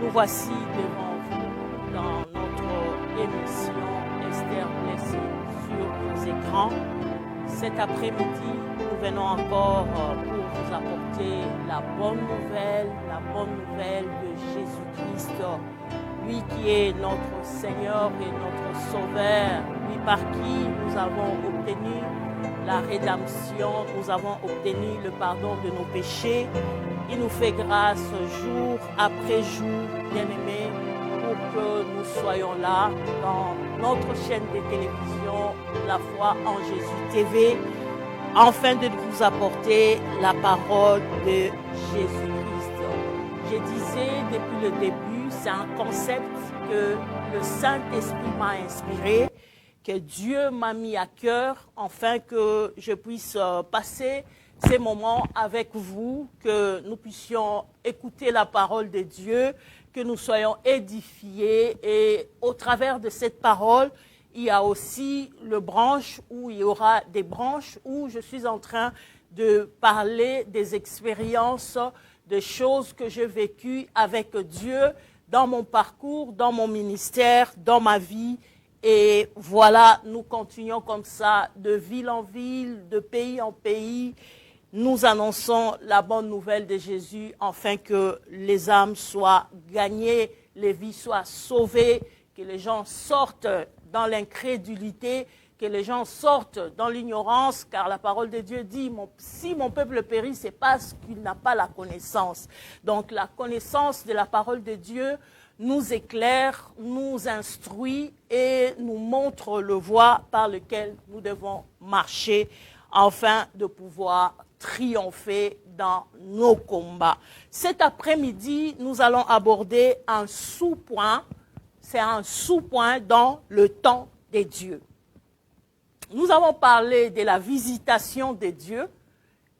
Nous voici devant vous dans notre émission Esther Blessing sur vos écrans. Cet après-midi, nous venons encore pour vous apporter la bonne nouvelle de Jésus-Christ, lui qui est notre Seigneur et notre Sauveur, lui par qui nous avons obtenu la rédemption, nous avons obtenu le pardon de nos péchés. Il nous fait grâce jour après jour, bien-aimés, pour que nous soyons là dans notre chaîne de télévision, La Foi en Jésus TV, afin de vous apporter la parole de Jésus-Christ. Je disais depuis le début, c'est un concept que le Saint-Esprit m'a inspiré, que Dieu m'a mis à cœur, afin que je puisse passer ces moments avec vous, que nous puissions écouter la parole de Dieu, que nous soyons édifiés. Et au travers de cette parole, il y a aussi le branche où il y aura des branches où je suis en train de parler des expériences, des choses que j'ai vécues avec Dieu dans mon parcours, dans mon ministère, dans ma vie. Et voilà, nous continuons comme ça, de ville en ville, de pays en pays. Nous annonçons la bonne nouvelle de Jésus afin que les âmes soient gagnées, les vies soient sauvées, que les gens sortent dans l'incrédulité, que les gens sortent dans l'ignorance, car la parole de Dieu dit, si mon peuple périt, c'est parce qu'il n'a pas la connaissance. Donc la connaissance de la parole de Dieu nous éclaire, nous instruit et nous montre le voie par lequel nous devons marcher afin de pouvoir triompher dans nos combats. Cet après-midi, nous allons aborder un sous-point. C'est un sous-point dans le temps des dieux. Nous avons parlé de la visitation des dieux.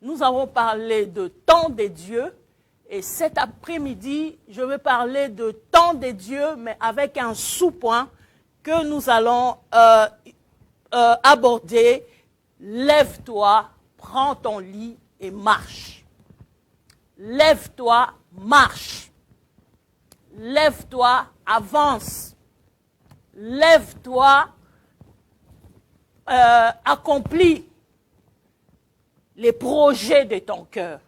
Nous avons parlé de temps des dieux. Et cet après-midi, je vais parler de temps des dieux, mais avec un sous-point que nous allons aborder. Lève-toi, prends ton lit et marche. Lève-toi, marche. Lève-toi, avance. Lève-toi, accomplis les projets de ton cœur.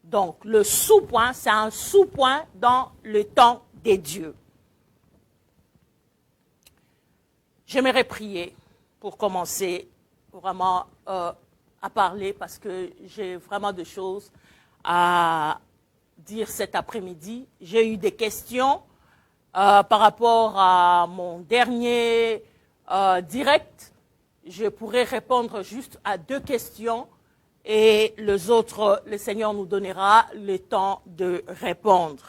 Donc, le sous-point, c'est un sous-point dans le temps des dieux. J'aimerais prier pour commencer vraiment à parler parce que j'ai vraiment des choses à dire cet après-midi. J'ai eu des questions par rapport à mon dernier direct. Je pourrais répondre juste à 2 questions et les autres, le Seigneur nous donnera le temps de répondre.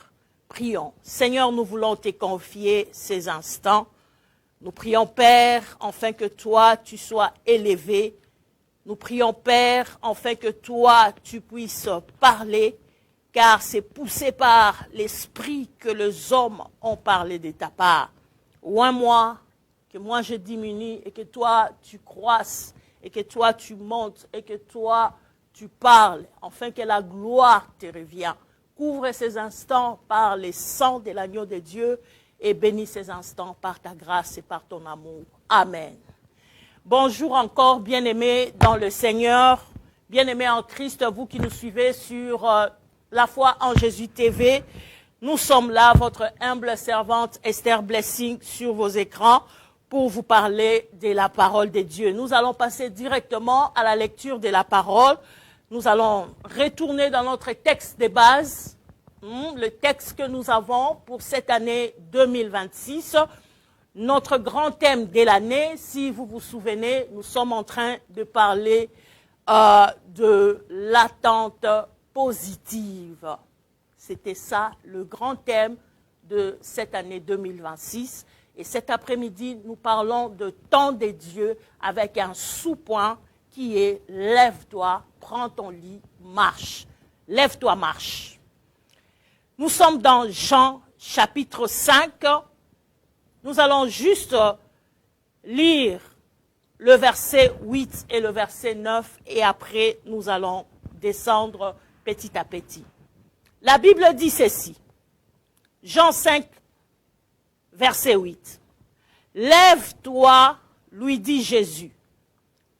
Prions. Seigneur, nous voulons te confier ces instants. Nous prions, Père, afin que toi, tu sois élevé. Nous prions, Père, afin que toi, tu puisses parler, car c'est poussé par l'Esprit que les hommes ont parlé de ta part. Oins moi, que moi je diminue, et que toi, tu croisses, et que toi, tu montes, et que toi, tu parles, afin que la gloire te revienne. Couvre ces instants par le sang de l'agneau de Dieu, et bénis ces instants par ta grâce et par ton amour. Amen. Bonjour encore, bien-aimés dans le Seigneur, bien-aimés en Christ, vous qui nous suivez sur La Foi en Jésus TV. Nous sommes là, votre humble servante Esther Blessing, sur vos écrans, pour vous parler de la parole de Dieu. Nous allons passer directement à la lecture de la parole. Nous allons retourner dans notre texte de base, le texte que nous avons pour cette année 2026. Notre grand thème de l'année, si vous vous souvenez, nous sommes en train de parler de l'attente positive. C'était ça, le grand thème de cette année 2026. Et cet après-midi, nous parlons de temps des dieux avec un sous-point qui est « Lève-toi, prends ton lit, marche ». Lève-toi, marche. Nous sommes dans Jean chapitre 5. Nous allons juste lire le verset 8 et le verset 9 et après nous allons descendre petit à petit. La Bible dit ceci. Jean 5, verset 8. Lève-toi, lui dit Jésus.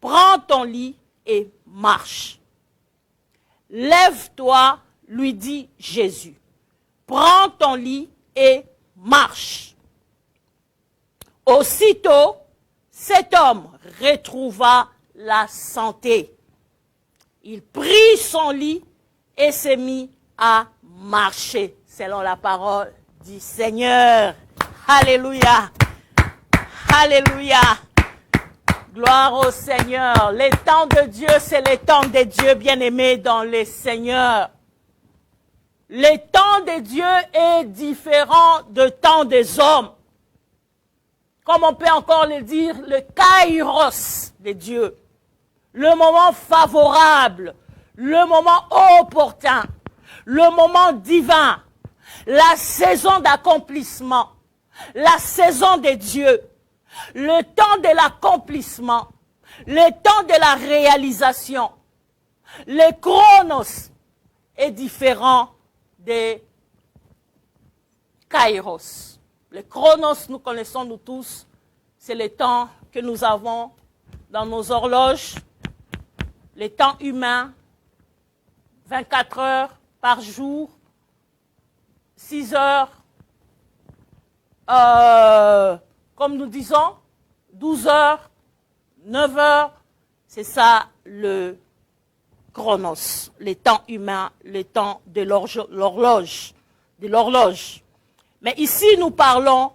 Prends ton lit et marche. Lève-toi, lui dit Jésus. Prends ton lit et marche. Aussitôt, cet homme retrouva la santé. Il prit son lit et s'est mis à marcher, selon la parole du Seigneur. Alléluia. Alléluia. Gloire au Seigneur. Les temps de Dieu, c'est les temps de Dieu bien-aimés dans les Seigneurs. Le temps de Dieu est différent du temps des hommes. Comme on peut encore le dire, le kairos de Dieu. Le moment favorable, le moment opportun, le moment divin, la saison d'accomplissement, la saison de Dieu, le temps de l'accomplissement, le temps de la réalisation. Le chronos est différent des kairos. Le chronos, nous connaissons nous tous, c'est le temps que nous avons dans nos horloges, le temps humain, 24 heures par jour, 6 heures, comme nous disons, 12 heures, 9 heures, c'est ça le chronos, le temps humain, le temps de l'horloge. Mais ici, nous parlons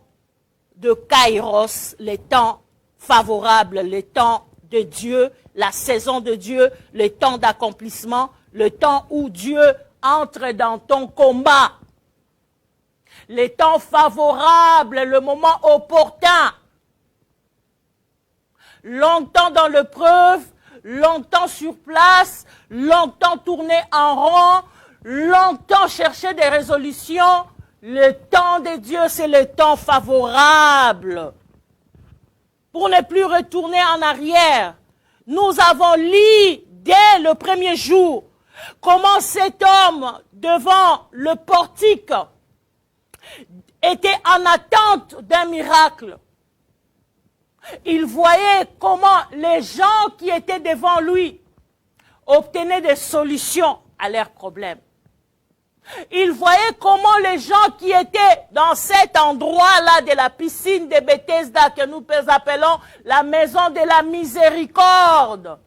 de kairos, le temps favorable, le temps de Dieu, la saison de Dieu, le temps d'accomplissement, le temps où Dieu entre dans ton combat. Le temps favorable, le moment opportun. Longtemps dans l'épreuve, longtemps sur place, longtemps tourné en rond, longtemps chercher des résolutions. Le temps de Dieu, c'est le temps favorable. Pour ne plus retourner en arrière, nous avons lu dès le premier jour comment cet homme devant le portique était en attente d'un miracle. Il voyait comment les gens qui étaient devant lui obtenaient des solutions à leurs problèmes. Il voyait comment les gens qui étaient dans cet endroit-là de la piscine de Bethesda, que nous appelons la maison de la miséricorde.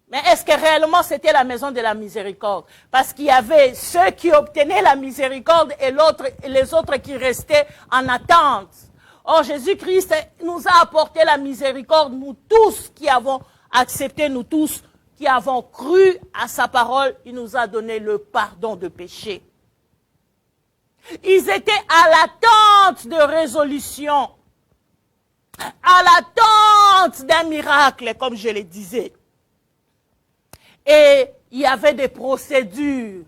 Mais est-ce que réellement c'était la maison de la miséricorde? Parce qu'il y avait ceux qui obtenaient la miséricorde et les autres qui restaient en attente. Or, Jésus-Christ nous a apporté la miséricorde, nous tous qui avons accepté, nous tous qui avons cru à sa parole, il nous a donné le pardon de péché. Ils étaient à l'attente de résolution, à l'attente d'un miracle, comme je le disais. Et il y avait des procédures,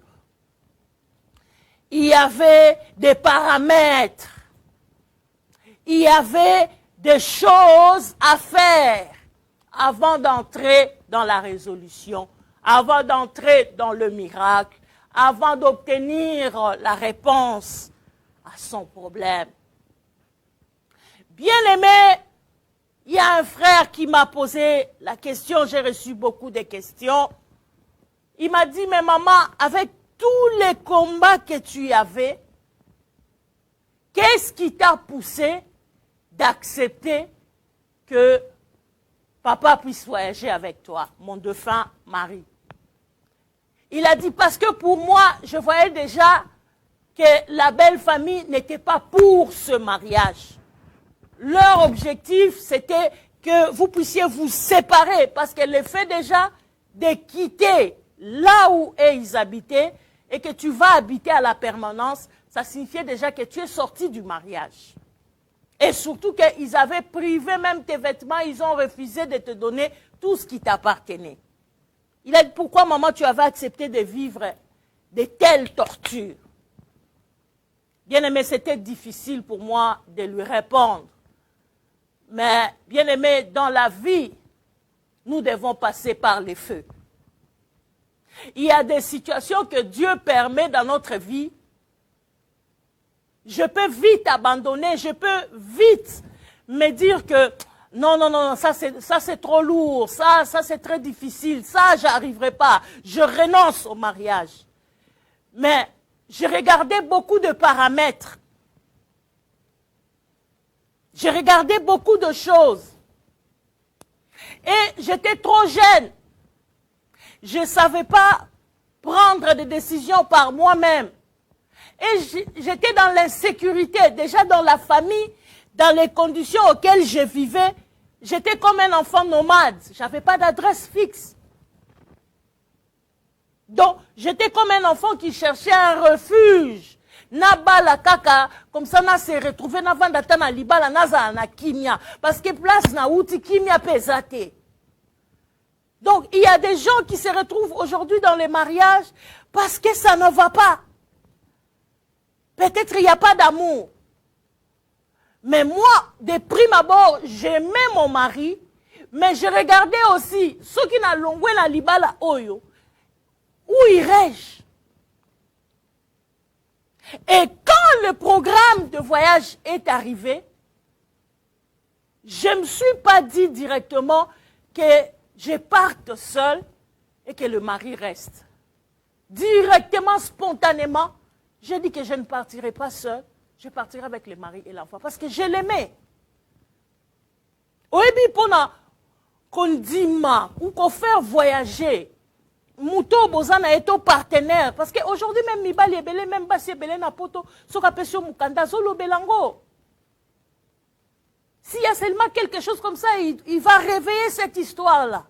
il y avait des paramètres, il y avait des choses à faire avant d'entrer dans la résolution, avant d'entrer dans le miracle, avant d'obtenir la réponse à son problème. Bien-aimé, il y a un frère qui m'a posé la question, j'ai reçu beaucoup de questions. Il m'a dit, mais maman, avec tous les combats que tu avais, qu'est-ce qui t'a poussé d'accepter que papa puisse voyager avec toi, mon défunt mari? Il a dit, parce que pour moi, je voyais déjà que la belle famille n'était pas pour ce mariage. Leur objectif, c'était que vous puissiez vous séparer, parce que le fait déjà de quitter là où ils habitaient et que tu vas habiter à la permanence, ça signifiait déjà que tu es sorti du mariage. Et surtout qu'ils avaient privé même tes vêtements, ils ont refusé de te donner tout ce qui t'appartenait. Il a dit, pourquoi maman tu avais accepté de vivre de telles tortures? Bien-aimé, c'était difficile pour moi de lui répondre. Mais bien-aimé, dans la vie, nous devons passer par les feux. Il y a des situations que Dieu permet dans notre vie je peux vite abandonner, je peux vite me dire que non, non, non, ça c'est trop lourd, ça c'est très difficile, ça j'arriverai pas, je renonce au mariage. Mais j'ai regardé beaucoup de paramètres. J'ai regardé beaucoup de choses. Et j'étais trop jeune. Je ne savais pas prendre des décisions par moi-même. Et j'étais dans l'insécurité, déjà dans la famille, dans les conditions auxquelles je vivais. J'étais comme un enfant nomade. Je n'avais pas d'adresse fixe. Donc, j'étais comme un enfant qui cherchait un refuge. Nabala kaka, comme ça, na se retrouvé na vandata na libala naza na kimia. Parce que place na outi kimia pesate. Donc, il y a des gens qui se retrouvent aujourd'hui dans les mariages parce que ça ne va pas. Peut-être il n'y a pas d'amour. Mais moi, de prime abord, j'aimais mon mari, mais je regardais aussi ceux qui n'ont longé la libala oyo. Où irais-je? Et quand le programme de voyage est arrivé, je ne me suis pas dit directement que je parte seule et que le mari reste. Directement, spontanément, j'ai dit que je ne partirai pas seule, je partirai avec le mari et l'enfant parce que je l'aimais. Oebi pona kondima ou qu'on faire voyager. Mouto bozana eto partenaire parce qu'aujourd'hui même mibali ebele même basi ebele na poto soka pesio mukanda zolo belango. S'il y a seulement quelque chose comme ça, il va réveiller cette histoire-là.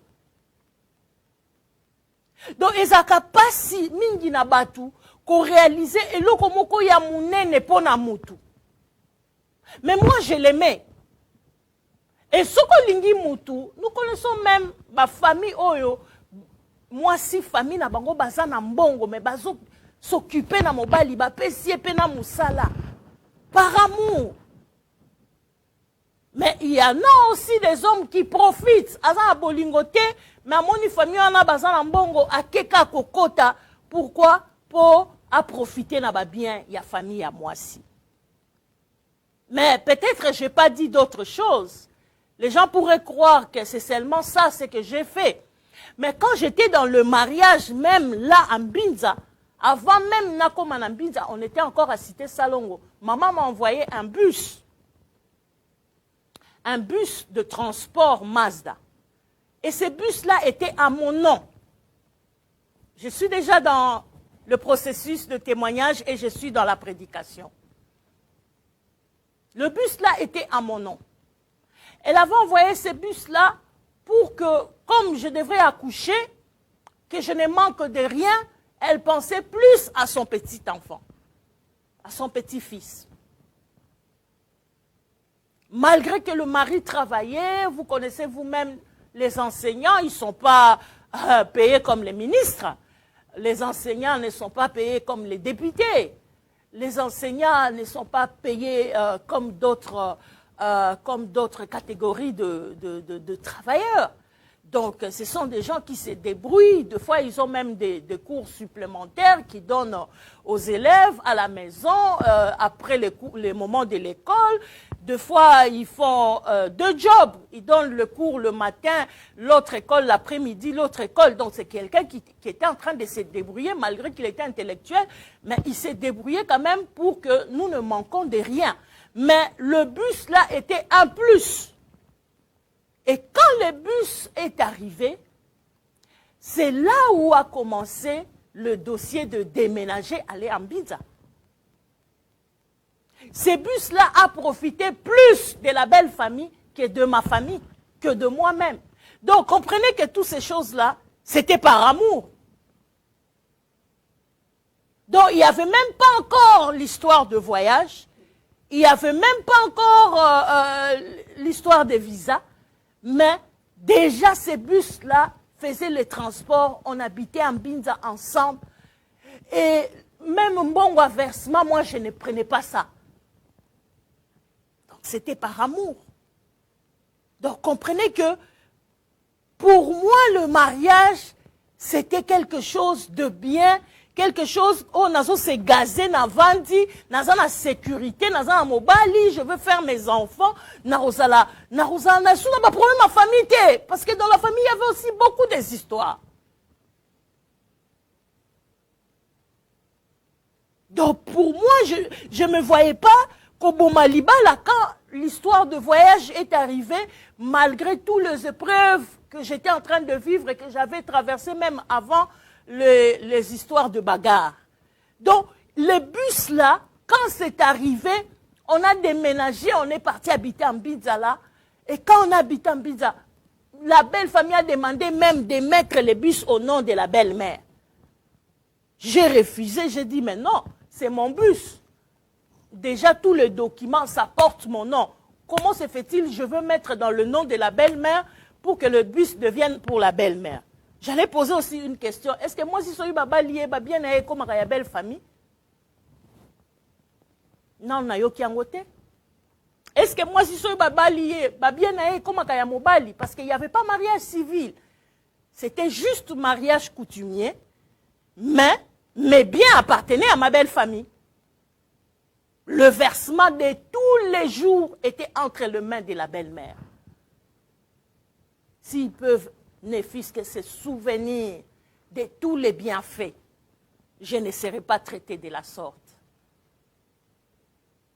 Donc ezaka pasi mingi na batu ko réaliser eloko moko ya munene pona mutu. Mais moi je l'aimais. Et soko lingi mutu, nous connaissons même ma famille oyo. Moi si famille na bango baza na mbongo mais bazo s'occuper na mobali ba pesie pe na musala par amour. Mais il y en a aussi des hommes qui profitent aza bolingote mais moni famille na baza na mbongo akeka kokota. Pourquoi? Pour à profiter na ba bien ya famille à moi si. Mais peut-être je n'ai pas dit d'autres choses. Les gens pourraient croire que c'est seulement ça ce que j'ai fait. Mais quand j'étais dans le mariage, même là, en Binza, avant même Nakoma en Binza, on était encore à Cité Salongo. Maman m'a envoyé un bus de transport Mazda. Et ce bus-là était à mon nom. Je suis déjà dans le processus de témoignage et je suis dans la prédication. Le bus-là était à mon nom. Elle avait envoyé ce bus-là pour que, comme je devrais accoucher, que je ne manque de rien, elle pensait plus à son petit enfant, à son petit-fils. Malgré que le mari travaillait, vous connaissez vous-même les enseignants, ils ne sont pas payés comme les ministres. Les enseignants ne sont pas payés comme les députés. Les enseignants ne sont pas payés comme d'autres catégories de travailleurs. Donc, ce sont des gens qui se débrouillent. Des fois, ils ont même des cours supplémentaires qui donnent aux élèves à la maison, après les moments de l'école. Des fois, ils font deux jobs. Ils donnent le cours le matin, l'autre école l'après-midi, l'autre école. Donc, c'est quelqu'un qui était en train de se débrouiller, malgré qu'il était intellectuel. Mais il s'est débrouillé quand même pour que nous ne manquions de rien. Mais le bus, là, était un plus. Et quand le bus est arrivé, c'est là où a commencé le dossier de déménager, aller en Binza. Ce bus-là a profité plus de la belle famille que de ma famille, que de moi-même. Donc, comprenez que toutes ces choses-là, c'était par amour. Donc, il n'y avait même pas encore l'histoire de voyage. Il n'y avait même pas encore l'histoire des visas. Mais déjà, ces bus-là faisaient le transport. On habitait en Binza ensemble. Et même un bon versement, moi, je ne prenais pas ça. Donc, c'était par amour. Donc, comprenez que pour moi, le mariage, c'était quelque chose de bien quelque chose, oh, nazo se gazé, na vandi, nazo na sécurité, nazo na mobali, je veux faire mes enfants, narozala, na pas problème ma famille, parce que dans la famille, il y avait aussi beaucoup des histoires. Donc, pour moi, je ne me voyais pas qu'au Bomaliba, là, quand l'histoire de voyage est arrivée, malgré toutes les épreuves que j'étais en train de vivre et que j'avais traversées même avant les histoires de bagarre. Donc, les bus, là, quand c'est arrivé, on a déménagé, on est parti habiter en Bidza, là. Et quand on a habité en Bidza, la belle famille a demandé même de mettre les bus au nom de la belle-mère. J'ai refusé, j'ai dit, mais non, c'est mon bus. Déjà, tous les documents, ça porte mon nom. Comment se fait-il, je veux mettre dans le nom de la belle-mère pour que le bus devienne pour la belle-mère? J'allais poser aussi une question. Est-ce que moi, si je suis lié, bien comme une belle famille? Non, on a yoki angote. Est-ce que moi, si je suis lié, bien comme un mobali? Parce qu'il n'y avait pas mariage civil. C'était juste mariage coutumier. Mais mes biens appartenaient à ma belle famille. Le versement de tous les jours était entre les mains de la belle-mère. S'ils peuvent ne fût-ce que se souvenir de tous les bienfaits, je ne serai pas traité de la sorte.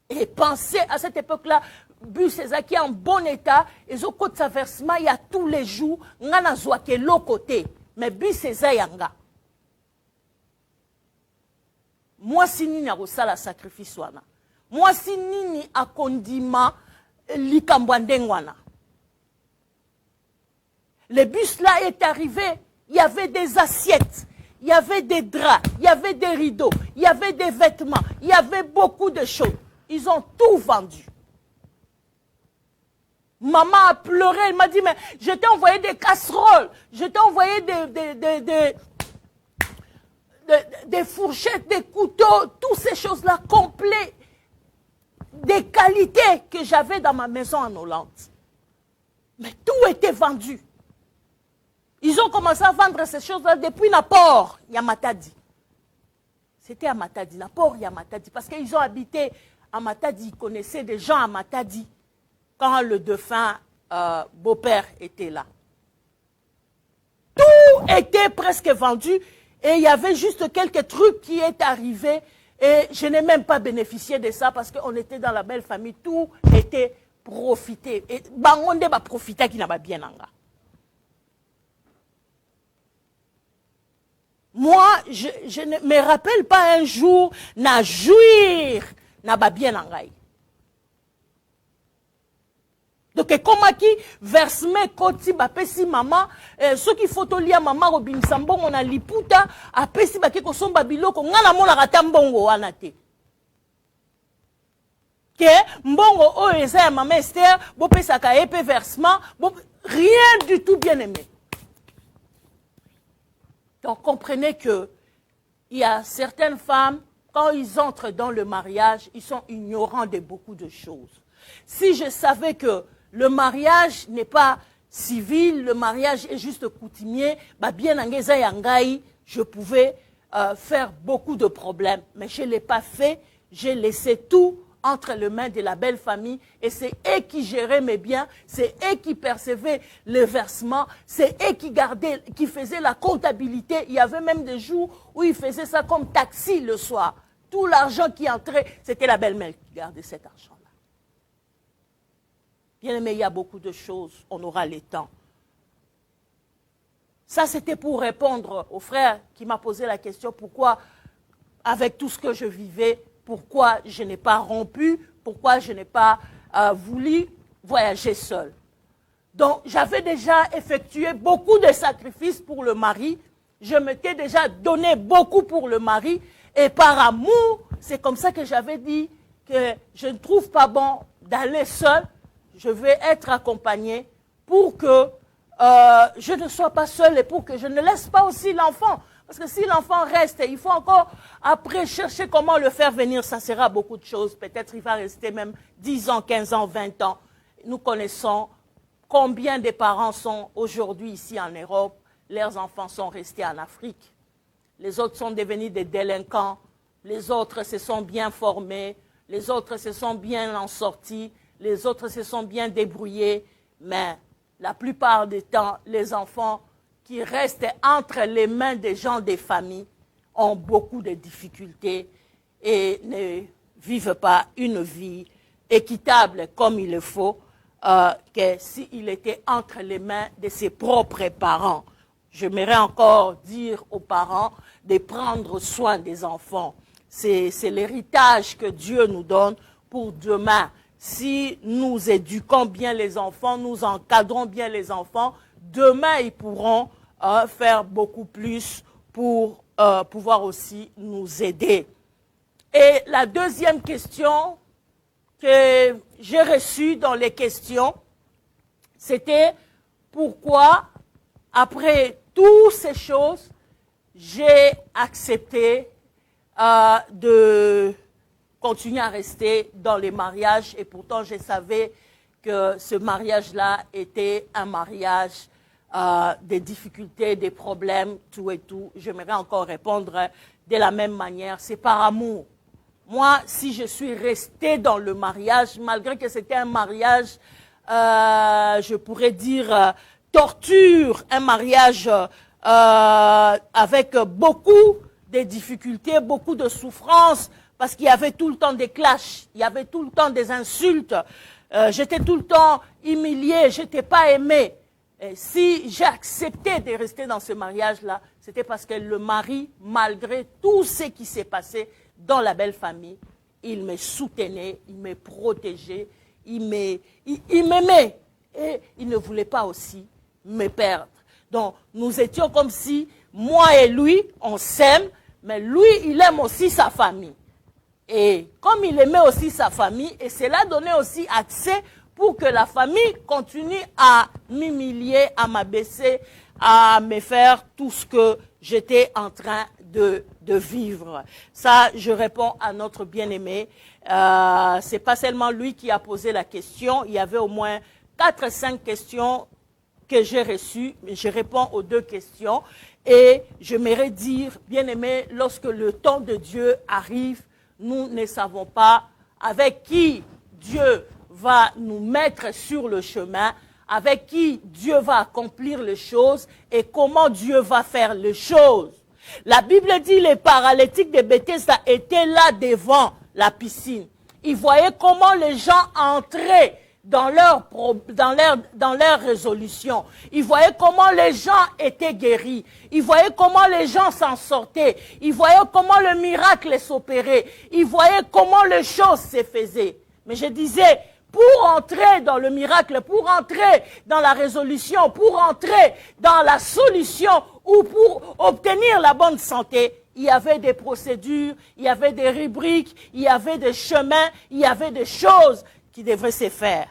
Et pensez à cette époque-là, bus qui est en bon état, ils ont côté de versement, il y a tous les jours, on a l'autre côté, mais bus yanga. Moi, si nini a reçu la sacrifice wana. Moi, si nini a condiment likambwandengwana. Le bus là est arrivé, il y avait des assiettes, il y avait des draps, il y avait des rideaux, il y avait des vêtements, il y avait beaucoup de choses. Ils ont tout vendu. Maman a pleuré, elle m'a dit, mais je t'ai envoyé des casseroles, je t'ai envoyé des fourchettes, des couteaux, toutes ces choses-là complètes, des qualités que j'avais dans ma maison en Hollande. Mais tout était vendu. Ils ont commencé à vendre ces choses-là depuis Napor, Yamatadi. C'était à Matadi, Napor, Yamatadi, parce qu'ils ont habité à Matadi, ils connaissaient des gens à Matadi quand le défunt beau-père était là. Tout était presque vendu et il y avait juste quelques trucs qui est arrivé et je n'ai même pas bénéficié de ça parce qu'on était dans la belle famille, tout était profité. Et Bangonde va profiter qui n'a pas bien en gars. Moi, je ne me rappelle pas un jour na jouir na ba bien en gars. Donc, comment qui versement koti ba pesi maman, ceux qui photo lia maman Robin Sambon on a liputa a pesi ba ke ko somba biloko ngana mona kata mbongo wana te. Que mbongo o eza ya maman Esther bo pesa ka épée versement, rien du tout bien aimé. Donc, comprenez que il y a certaines femmes, quand ils entrent dans le mariage, ils sont ignorants de beaucoup de choses. Si je savais que le mariage n'est pas civil, le mariage est juste coutumier, bah bien angeza yangai, je pouvais faire beaucoup de problèmes. Mais je ne l'ai pas fait, j'ai laissé tout entre les mains de la belle famille et c'est eux qui géraient mes biens, c'est eux qui percevaient le versement, c'est eux qui gardaient, qui faisaient la comptabilité. Il y avait même des jours où ils faisaient ça comme taxi le soir. Tout l'argent qui entrait, c'était la belle-mère qui gardait cet argent-là. Bien aimé, il y a beaucoup de choses, on aura le temps. Ça, c'était pour répondre au frère qui m'a posé la question, pourquoi, avec tout ce que je vivais, pourquoi je n'ai pas rompu, pourquoi je n'ai pas voulu voyager seul. Donc, j'avais déjà effectué beaucoup de sacrifices pour le mari. Je m'étais déjà donné beaucoup pour le mari. Et par amour, c'est comme ça que j'avais dit que je ne trouve pas bon d'aller seul. Je vais être accompagné pour que je ne sois pas seul et pour que je ne laisse pas aussi l'enfant. Parce que si l'enfant reste, il faut encore après chercher comment le faire venir. Ça sera beaucoup de choses. Peut-être il va rester même 10 ans, 15 ans, 20 ans. Nous connaissons combien de parents sont aujourd'hui ici en Europe. Leurs enfants sont restés en Afrique. les autres sont devenus des délinquants, les autres se sont bien formés, les autres se sont bien en sortis, les autres se sont bien débrouillés, mais la plupart du temps, les enfants qui restent entre les mains des gens des familles ont beaucoup de difficultés et ne vivent pas une vie équitable comme il le faut, que s'il était entre les mains de ses propres parents. J'aimerais encore dire aux parents de prendre soin des enfants. C'est l'héritage que Dieu nous donne pour demain. Si nous éduquons bien les enfants, nous encadrons bien les enfants, demain ils pourront faire beaucoup plus pour pouvoir aussi nous aider. Et la deuxième question que j'ai reçue dans les questions, c'était pourquoi, après toutes ces choses, j'ai accepté de continuer à rester dans les mariages et pourtant je savais que ce mariage-là était un mariage des difficultés, des problèmes, tout et tout. J'aimerais encore répondre de la même manière, c'est par amour. Moi, si je suis restée dans le mariage, malgré que c'était un mariage, je pourrais dire torture, un mariage avec beaucoup de difficultés, beaucoup de souffrances, parce qu'il y avait tout le temps des clashs, il y avait tout le temps des insultes, j'étais tout le temps humiliée, je n'étais pas aimée. Et si j'ai accepté de rester dans ce mariage-là, c'était parce que le mari, malgré tout ce qui s'est passé dans la belle famille, il me soutenait, il me protégeait, il m'aimait et il ne voulait pas aussi me perdre. Donc, nous étions comme si, moi et lui, on s'aime, mais lui, il aime aussi sa famille. Et comme il aimait aussi sa famille, et cela donnait aussi accès pour que la famille continue à m'humilier, à m'abaisser, à me faire tout ce que j'étais en train de vivre. Ça, je réponds à notre bien-aimé. C'est pas seulement lui qui a posé la question. Il y avait au moins 4-5 questions que j'ai reçues. Je réponds aux 2 questions. Et j'aimerais dire, bien-aimé, lorsque le temps de Dieu arrive, nous ne savons pas avec qui Dieu va nous mettre sur le chemin, avec qui Dieu va accomplir les choses et comment Dieu va faire les choses. La Bible dit les paralytiques de Bethesda étaient là devant la piscine. Ils voyaient comment les gens entraient dans leur résolution. Ils voyaient comment les gens étaient guéris. Ils voyaient comment les gens s'en sortaient. Ils voyaient comment le miracle s'opérait. Ils voyaient comment les choses se faisaient. Mais je disais, pour entrer dans le miracle, pour entrer dans la résolution, pour entrer dans la solution ou pour obtenir la bonne santé, il y avait des procédures, il y avait des rubriques, il y avait des chemins, il y avait des choses qui devraient se faire.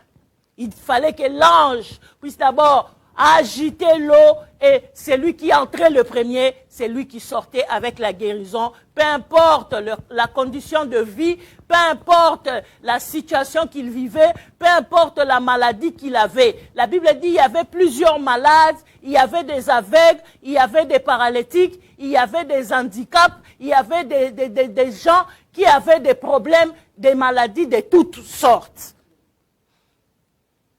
Il fallait que l'ange puisse d'abord agiter l'eau et c'est lui qui entrait le premier, c'est lui qui sortait avec la guérison. Peu importe la condition de vie, peu importe la situation qu'il vivait, peu importe la maladie qu'il avait. La Bible dit qu'il y avait plusieurs malades, il y avait des aveugles, il y avait des paralytiques, il y avait des handicaps, il y avait des gens qui avaient des problèmes, des maladies de toutes sortes.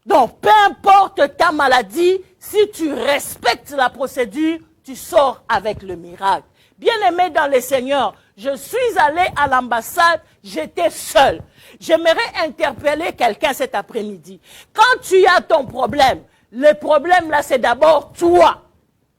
Donc, peu importe ta maladie, si tu respectes la procédure, tu sors avec le miracle. Bien-aimé dans le Seigneur, je suis allé à l'ambassade, j'étais seule. J'aimerais interpeller quelqu'un cet après-midi. Quand tu as ton problème, le problème là, c'est d'abord toi.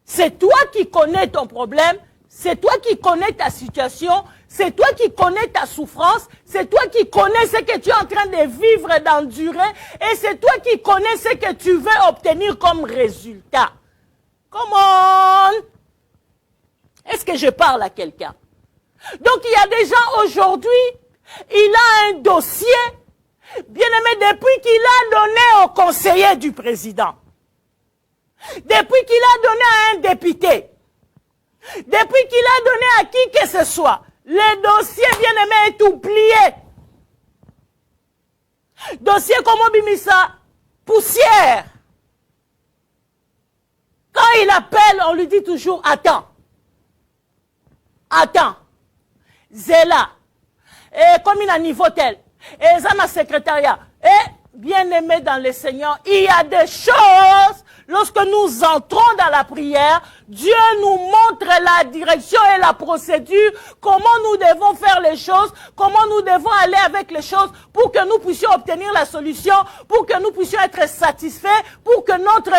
C'est toi qui connais ton problème, c'est toi qui connais ta situation, c'est toi qui connais ta souffrance, c'est toi qui connais ce que tu es en train de vivre, d'endurer, et c'est toi qui connais ce que tu veux obtenir comme résultat. Come on! Est-ce que je parle à quelqu'un? Donc il y a des gens aujourd'hui, il a un dossier, bien aimé, depuis qu'il a donné au conseiller du président, depuis qu'il a donné à un député, depuis qu'il a donné à qui que ce soit, le dossier bien-aimé est oublié. Dossier comme Obimisa, poussière. Quand il appelle, on lui dit toujours, attends. attends, Zéla, et comme il a niveau tel, et Zana secrétariat, et bien-aimé dans le Seigneur, il y a des choses, lorsque nous entrons dans la prière, Dieu nous montre la direction et la procédure, comment nous devons faire les choses, comment nous devons aller avec les choses pour que nous puissions obtenir la solution, pour que nous puissions être satisfaits, pour que notre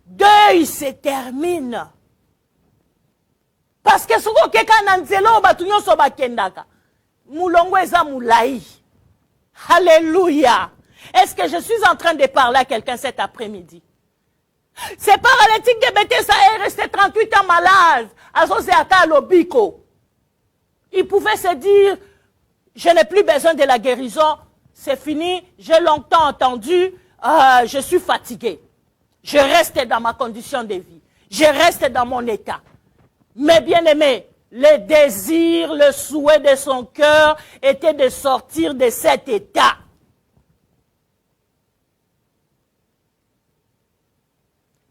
deuil se termine. Parce que ce que quelqu'un n'a pas dit, alléluia. Est-ce que je suis en train de parler à quelqu'un cet après-midi? C'est paralytique de Bethesda est resté 38 ans malade. Il pouvait se dire, je n'ai plus besoin de la guérison, c'est fini, j'ai longtemps entendu, je suis fatigué. Je reste dans ma condition de vie. Je reste dans mon état. Mais bien aimé, le désir, le souhait de son cœur était de sortir de cet état.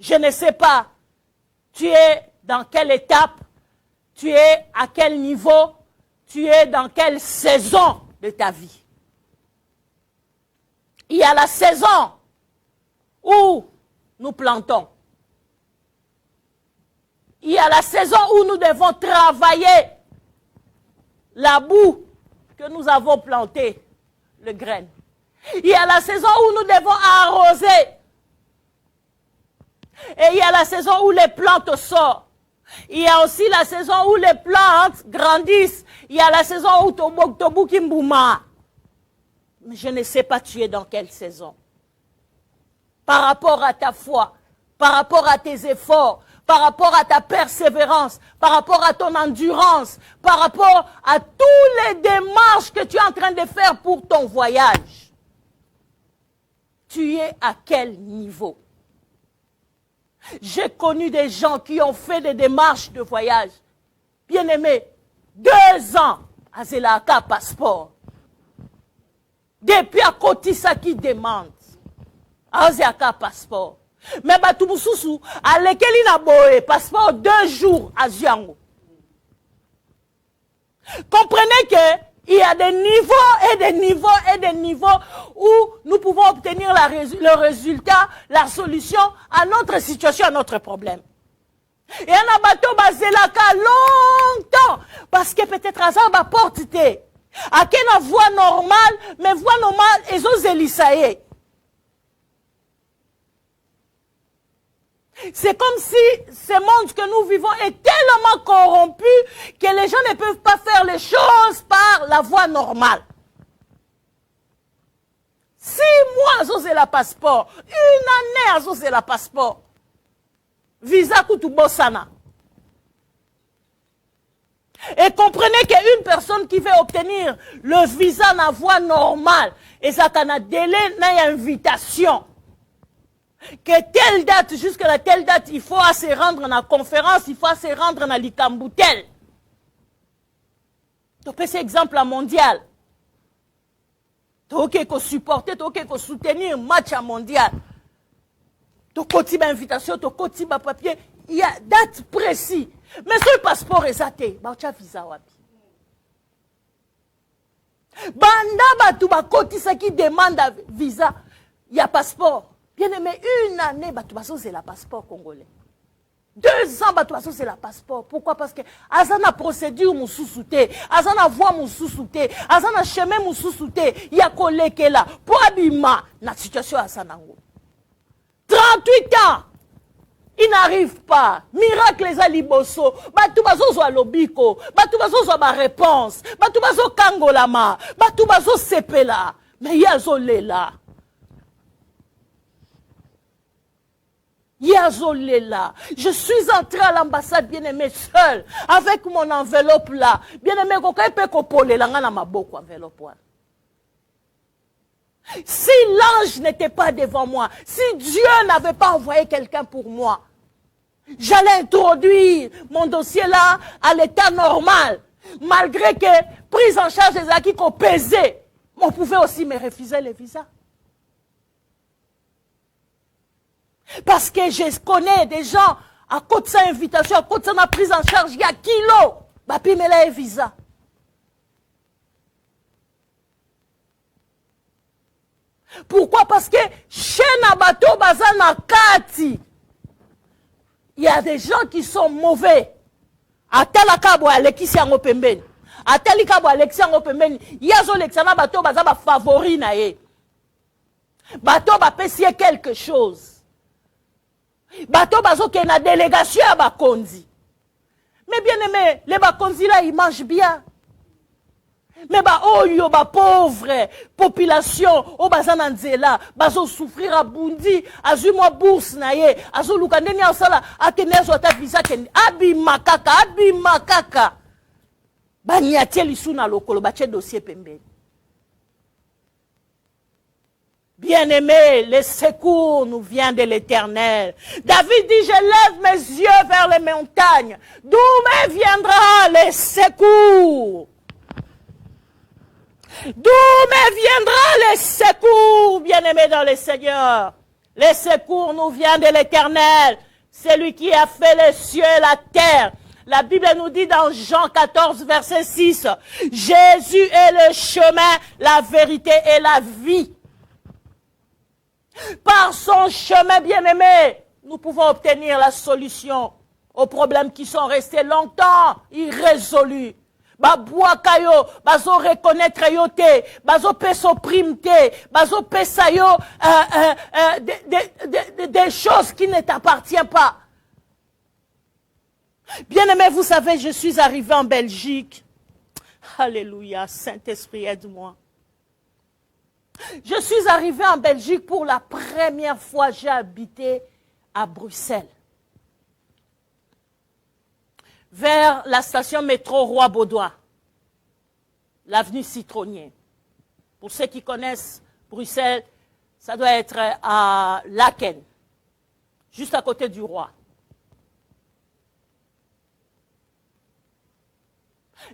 Je ne sais pas, tu es dans quelle étape, tu es à quel niveau, tu es dans quelle saison de ta vie. Il y a la saison où nous plantons. Il y a la saison où nous devons travailler la boue que nous avons plantée, le grain. Il y a la saison où nous devons arroser. Et il y a la saison où les plantes sortent. Il y a aussi la saison où les plantes grandissent. Il y a la saison où Tobu Kimbouma. Mais je ne sais pas tu es dans quelle saison. Par rapport à ta foi, par rapport à tes efforts, par rapport à ta persévérance, par rapport à ton endurance, par rapport à toutes les démarches que tu es en train de faire pour ton voyage. Tu es à quel niveau? J'ai connu des gens qui ont fait des démarches de voyage. Bien aimé, 2 ans à Zelaka passeport. Depuis à Kotisa qui demande. À Zelaka passeport. Mais Batumususu, à lequel il a boé, passeport 2 jours à Ziango. Comprenez qu'il y a des niveaux et des niveaux et des niveaux où nous pouvons obtenir le résultat, la solution à notre situation, à notre problème. Et on a bateau bazelaka longtemps, parce que peut-être à ça va porter. À quelle voie normale, mais voie normale, ils ont zélisaé. C'est comme si ce monde que nous vivons est tellement corrompu que les gens ne peuvent pas faire les choses par la voie normale. 6 mois, c'est la passeport. 1 année, c'est la passeport. Visa Kutubosana. Et comprenez qu'une personne qui veut obtenir le visa dans la voie normale, et ça a un délai, une invitation. Que telle date, jusqu'à telle date, il faut se rendre dans la conférence, il faut se rendre dans l'Ikamboutel. Tu peux cet exemple mondial. Tu peux supporter, tu peux soutenir un match mondial. Tu peux une invitation, tu peux un papier. Il y a date précise. Mais sur le passeport est athée, tu as visa wapi. Banda batu bakoti ça qui demande visa, il y a passeport. Bien aimé, 1 année, c'est la passeport congolais. 2 ans, c'est la passeport. Pourquoi? Parce que azana procédure mon sous-souté, azana voie mon sous-souté, azana chemin mon sous-souté, il y a collègue là. Pour abima, la situation à Sanango. 38 ans, il n'arrive pas. Miracle les aliboso. Batubazo zo lobiko. Batubazo zo ba réponse. Batubazo kangolama. Batubazo sepela. Mais il y a zolela. Yazolela. Je suis entré à l'ambassade, bien-aimé, seul, avec mon enveloppe là. Bien-aimé, si l'ange n'était pas devant moi, si Dieu n'avait pas envoyé quelqu'un pour moi, j'allais introduire mon dossier là à l'état normal. Malgré que, prise en charge des acquis qu'on pesait, on pouvait aussi me refuser le visa. Parce que je connais des gens, à cause de sa invitation, à cause de sa prise en charge, il y a kilo. bapimela visa. Pourquoi? Parce que chez Nabato Bazana Kati, il y a des gens qui sont mauvais. Atala kabo alekisi yango pembeni. Atali kabo alekisi yango pembeni. Yazo leksana bato baza ba favori na ye. Bato ba pesi quelque chose. Bato bazo ke na délégation à bakonzi. Mais bien aimé, les bakonzi là ils mangent bien. Mais oyo pauvre population o bazana nzela bazo souffrir à bundi azu mo bourse na ye azo luka ndeni asala akenezo ata visa ken abi makaka banyati lisu na lokolo bache dossier pembeni. Bien-aimé, le secours nous vient de l'Éternel. David dit, je lève mes yeux vers les montagnes. D'où me viendra le secours? D'où me viendra le secours, bien-aimé dans le Seigneur? Le secours nous vient de l'Éternel, celui qui a fait les cieux et la terre. La Bible nous dit dans Jean 14, verset 6, Jésus est le chemin, la vérité et la vie. Par son chemin, bien-aimé, nous pouvons obtenir la solution aux problèmes qui sont restés longtemps irrésolus. Babuaka yo, bazo reconnaître yo te, bazo peso prime te, bazo pesa yo des choses qui ne t'appartiennent pas. Bien-aimé, vous savez, je suis arrivé en Belgique. Alléluia, Saint-Esprit, aide-moi. Je suis arrivé en Belgique pour la première fois, j'ai habité à Bruxelles. Vers la station métro Roi-Baudouin, l'avenue Citronnier. Pour ceux qui connaissent Bruxelles, ça doit être à Laken, juste à côté du Roi.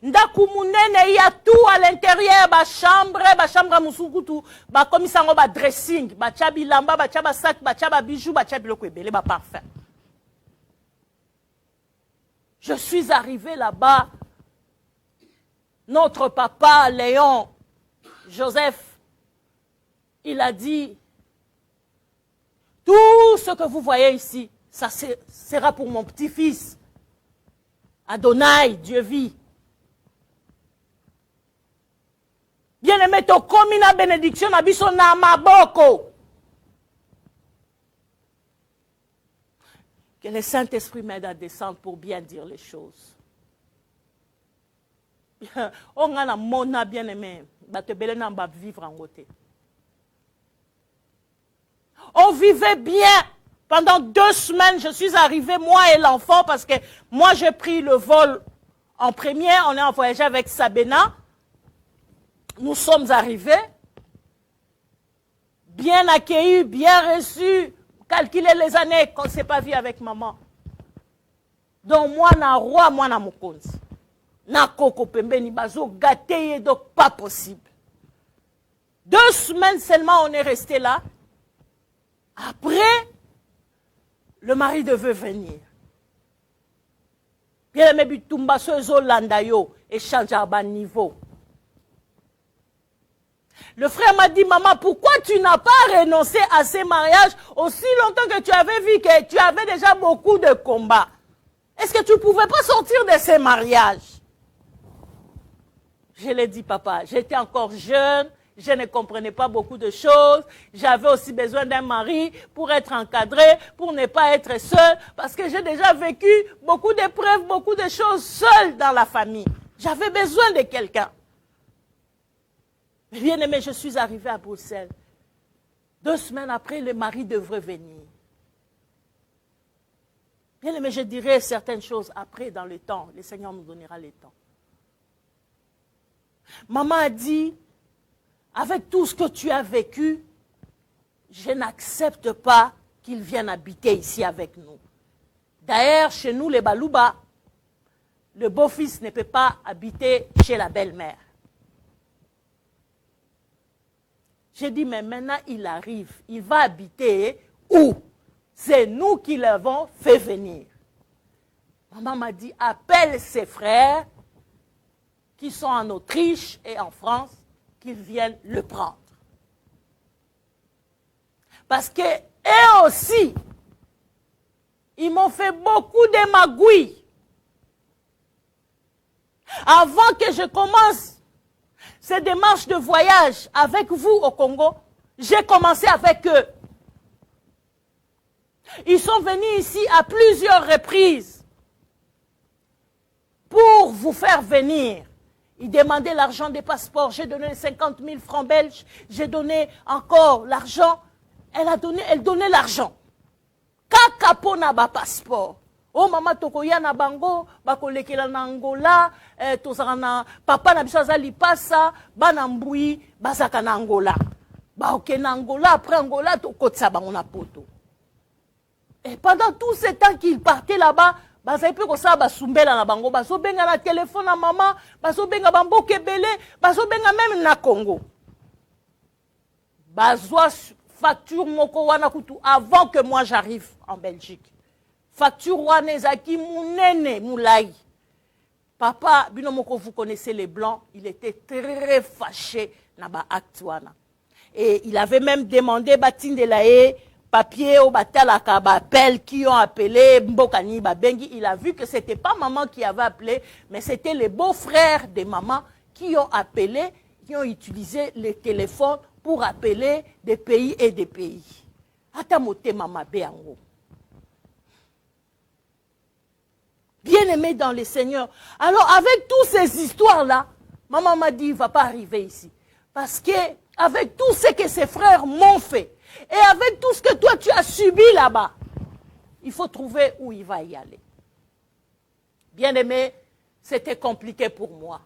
Ndakumunene, il y a tout à l'intérieur, ba chambre musukutu, ba komisango ba dressing, ba chabi lamba, ba chaba sac, ba chaba bijou, ba chabi loko ebele, ba parfum. Je suis arrivé là-bas. Notre papa, Léon, Joseph, il a dit, tout ce que vous voyez ici, ça sera pour mon petit-fils. Adonai, Dieu vit. Bien-aimé, to komi na bénédiction na biso na maboko. Que le Saint-Esprit m'aide à descendre pour bien dire les choses. On a mona bien-aimé, vivre en côté. On vivait bien. Pendant 2 semaines, je suis arrivé, moi et l'enfant, parce que moi j'ai pris le vol en premier, on est en voyage avec Sabena. Nous sommes arrivés, bien accueillis, bien reçus. Calculer les années qu'on ne s'est pas vu avec maman. Donc moi, na roi, moi, na mokonzi. Na koko pembeni bazo gâté, donc pas possible. 2 semaines seulement, on est resté là. Après, le mari devait venir. Bien aimé bitumba sozo landayo et change à niveau. Le frère m'a dit, maman, pourquoi tu n'as pas renoncé à ces mariages aussi longtemps que tu avais vu que tu avais déjà beaucoup de combats? Est-ce que tu ne pouvais pas sortir de ces mariages? Je l'ai dit, papa, j'étais encore jeune, je ne comprenais pas beaucoup de choses, j'avais aussi besoin d'un mari pour être encadré, pour ne pas être seul, parce que j'ai déjà vécu beaucoup d'épreuves, beaucoup de choses seul dans la famille. J'avais besoin de quelqu'un. Bien aimé, je suis arrivé à Bruxelles. 2 semaines après, le mari devrait venir. Bien aimé, je dirai certaines choses après dans le temps. Le Seigneur nous donnera le temps. Maman a dit, avec tout ce que tu as vécu, je n'accepte pas qu'il vienne habiter ici avec nous. D'ailleurs, chez nous, les Balouba, le beau-fils ne peut pas habiter chez la belle-mère. J'ai dit, mais maintenant il arrive, il va habiter où? C'est nous qui l'avons fait venir. Maman m'a dit, appelle ses frères qui sont en Autriche et en France qu'ils viennent le prendre. Parce que eux aussi, ils m'ont fait beaucoup de magouilles. Avant que je commence ces démarches de voyage avec vous au Congo, j'ai commencé avec eux. Ils sont venus ici à plusieurs reprises pour vous faire venir. Ils demandaient l'argent des passeports. J'ai donné 50 000 francs belges. J'ai donné encore l'argent. Elle donnait l'argent. Kaka pona ba passeport. Oh maman tokoya na bango, bakolekela na Angola, tozana papa na biso azali pasa, bana mbui, bazaka na Angola. Ba ok na Angola, après Angola tokotsa bango na poto. Et pendant tout ce temps qu'ils partaient là-bas, bazali pe ko sa ba sumbela na bango, bazo benga na téléphone na maman, bazo benga bamboke belé, bazo benga même na Congo. Bazwa facture moko wana kutu avant que moi j'arrive en Belgique. Facture wana ezaki munene moulai. Papa, bino moko vous connaissez les blancs, il était très fâché na ba acte wana. Et il avait même demandé batinde lae papier au batalaka ba appel qui ont appelé Mbokani Babengi. Il a vu que c'était pas maman qui avait appelé, mais c'était les beaux-frères de maman qui ont appelé, qui ont utilisé les téléphones pour appeler des pays et des pays. Atamote mama beango. Bien-aimé dans le Seigneur. Alors avec toutes ces histoires-là, maman m'a dit, il ne va pas arriver ici. Parce que avec tout ce que ses frères m'ont fait, et avec tout ce que toi tu as subi là-bas, il faut trouver où il va y aller. Bien-aimé, c'était compliqué pour moi.